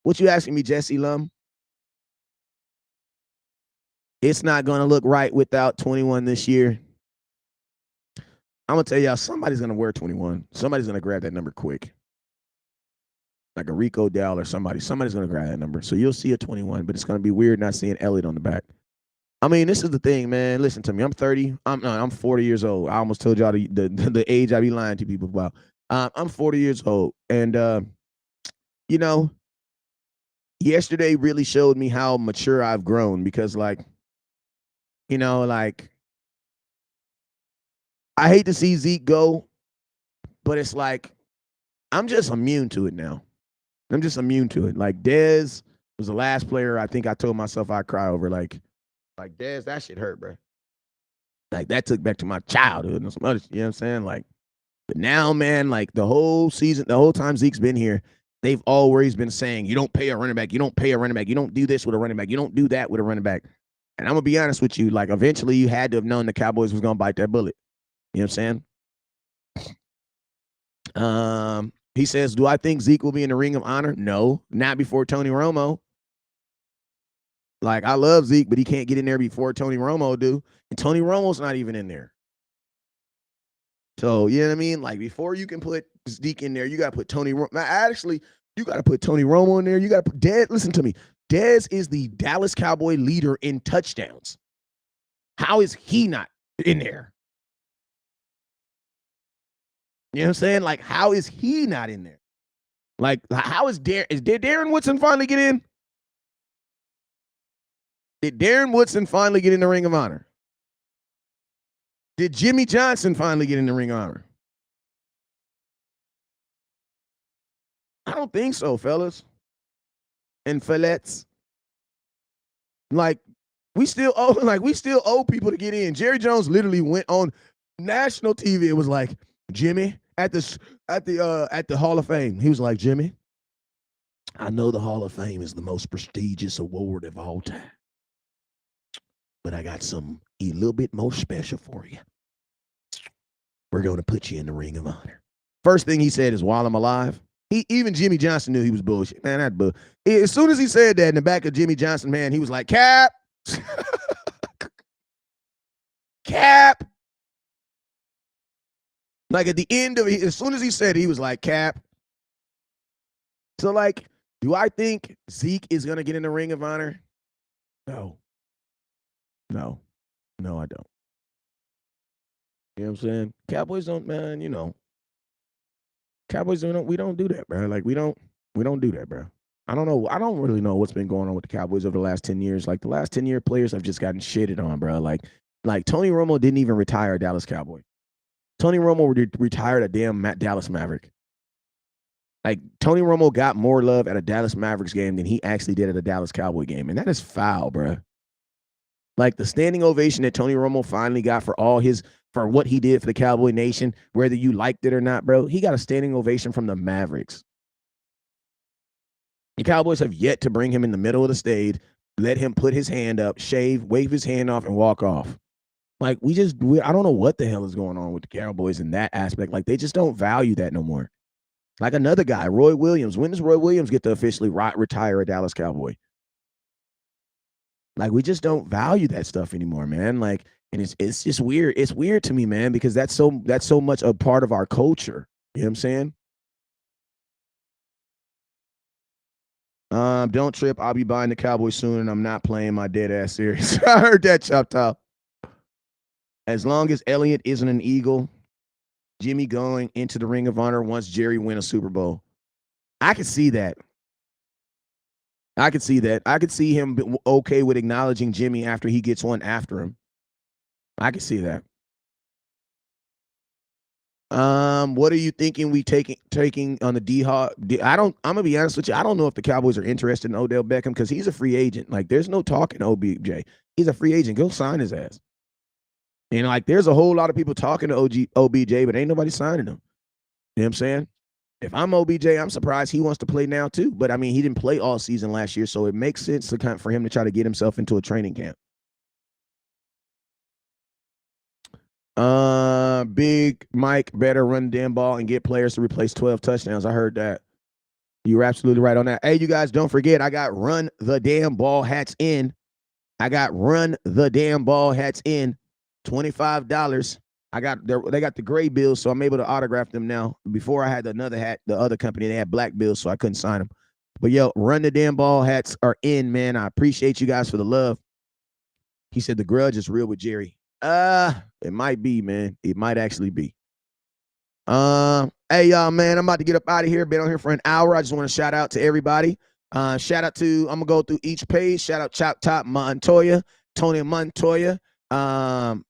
what you asking me, Jesse Lum? It's not gonna look right without 21 this year. I'm gonna tell y'all, somebody's gonna wear 21. Somebody's gonna grab that number quick. Like a Rico Dowell or somebody's going to grab that number. So you'll see a 21, but it's going to be weird not seeing Elliott on the back. I mean, this is the thing, man. Listen to me. I'm 30. I'm 40 years old. I almost told y'all the age I be lying to people about. I'm 40 years old, and you know, yesterday really showed me how mature I've grown because, like, like I hate to see Zeke go, but it's like I'm just immune to it now. I'm just immune to it. Like Dez was the last player I think I told myself I'd cry over. Like Dez, that shit hurt, bro. Like that took back to my childhood and some other shit, you know what I'm saying? Like, but now, man, like the whole season, the whole time Zeke's been here, they've always been saying, you don't pay a running back, you don't pay a running back, you don't do this with a running back, you don't do that with a running back. And I'm gonna be honest with you, like eventually you had to have known the Cowboys was gonna bite that bullet. You know what I'm saying? He says, do I think Zeke will be in the Ring of Honor? No, not before Tony Romo. Like, I love Zeke, but he can't get in there before Tony Romo do. And Tony Romo's not even in there. So, you know what I mean? Like, before you can put Zeke in there, you got to put Tony Romo. Actually, you got to put Tony Romo in there. You got to put Dez. Listen to me. Dez is the Dallas Cowboy leader in touchdowns. How is he not in there? You know what I'm saying? Like, how is he not in there? Like, how is Darren Woodson finally get in? Did Darren Woodson finally get in the Ring of Honor? Did Jimmy Johnson finally get in the Ring of Honor? I don't think so, fellas. And fillettes. Like, we still owe people to get in. Jerry Jones literally went on national TV. It was like, Jimmy, at the Hall of Fame. He was like, Jimmy, I know the Hall of Fame is the most prestigious award of all time, but I got something a little bit more special for you. We're going to put you in the Ring of Honor. First thing he said is, while I'm alive. Even Jimmy Johnson knew he was bullshit. Man, that bull. As soon as he said that in the back of Jimmy Johnson, man, he was like, Cap. Cap. Like at the end of it, as soon as he said it, he was like, Cap. So, like, do I think Zeke is going to get in the Ring of Honor? No. No, I don't. You know what I'm saying? Cowboys don't, man, Cowboys we don't do that, bro. Like we don't do that, bro. I don't know. I don't really know what's been going on with the Cowboys over the last 10 years. Like the last 10-year players have just gotten shitted on, bro. Like Tony Romo didn't even retire a Dallas Cowboy. Tony Romo retired a damn Dallas Maverick. Like Tony Romo got more love at a Dallas Mavericks game than he actually did at a Dallas Cowboy game. And that is foul, bro. Like the standing ovation that Tony Romo finally got for what he did for the Cowboy Nation, whether you liked it or not, bro, he got a standing ovation from the Mavericks. The Cowboys have yet to bring him in the middle of the stage, let him put his hand up, shave, wave his hand off, and walk off. Like I don't know what the hell is going on with the Cowboys in that aspect. Like they just don't value that no more. Like another guy, Roy Williams. When does Roy Williams get to officially retire a Dallas Cowboy? Like we just don't value that stuff anymore, man. Like, and it's just weird. It's weird to me, man, because that's so much a part of our culture. You know what I'm saying? Don't trip. I'll be buying the Cowboys soon, and I'm not playing my dead ass series. I heard that, Chop Top. As long as Elliott isn't an Eagle, Jimmy going into the Ring of Honor once Jerry win a Super Bowl. I could see that. I could see that. I could see him okay with acknowledging Jimmy after he gets one after him. I could see that. What are you thinking we taking on the D-Hawk? I'm gonna be honest with you. I don't know if the Cowboys are interested in Odell Beckham because he's a free agent. Like, there's no talking OBJ. He's a free agent. Go sign his ass. And like, there's a whole lot of people talking to OBJ, but ain't nobody signing him. You know what I'm saying? If I'm OBJ, I'm surprised he wants to play now too. But I mean, he didn't play all season last year, so it makes sense for him to try to get himself into a training camp. Big Mike better run the damn ball and get players to replace 12 touchdowns. I heard that. You're absolutely right on that. Hey, you guys, don't forget, I got run the damn ball hats in. I got run the damn ball hats in. $25. They got the gray bills, so I'm able to autograph them now. Before I had another hat, the other company, they had black bills, so I couldn't sign them. But yo, run the damn ball hats are in, man. I appreciate you guys for the love. He said the grudge is real with Jerry. It might be, man. It might actually be. Hey y'all, man, I'm about to get up out of here. Been on here for an hour. I just want to shout out to everybody. Shout out to, I'm gonna go through each page. Shout out Chop Top Montoya, Tony Montoya. Damn,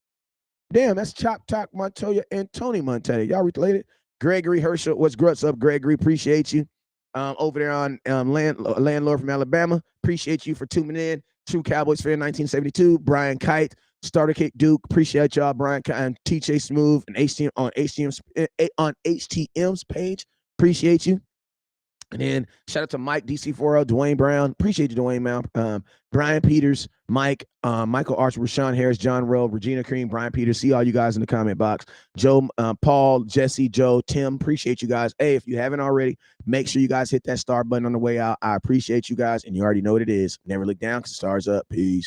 that's Chop Top Montoya and Tony Montoya. Y'all related? Gregory Herschel, what's grunts up, Gregory? Appreciate you. Over there on Landlord from Alabama. Appreciate you for tuning in. True Cowboys fan 1972. Brian Kite, Starter Kick Duke. Appreciate y'all, Brian Kite and TJ Smooth and HTM on HTM's page. Appreciate you. And then shout out to Mike DC40, Dwayne Brown. Appreciate you, Dwayne, man. Brian Peters, Mike, Michael Archer, Rashawn Harris, John Rowe, Regina Cream, Brian Peters. See all you guys in the comment box. Joe, Paul, Jesse, Joe, Tim. Appreciate you guys. Hey, if you haven't already, make sure you guys hit that star button on the way out. I appreciate you guys, and you already know what it is. Never look down because the stars up. Peace.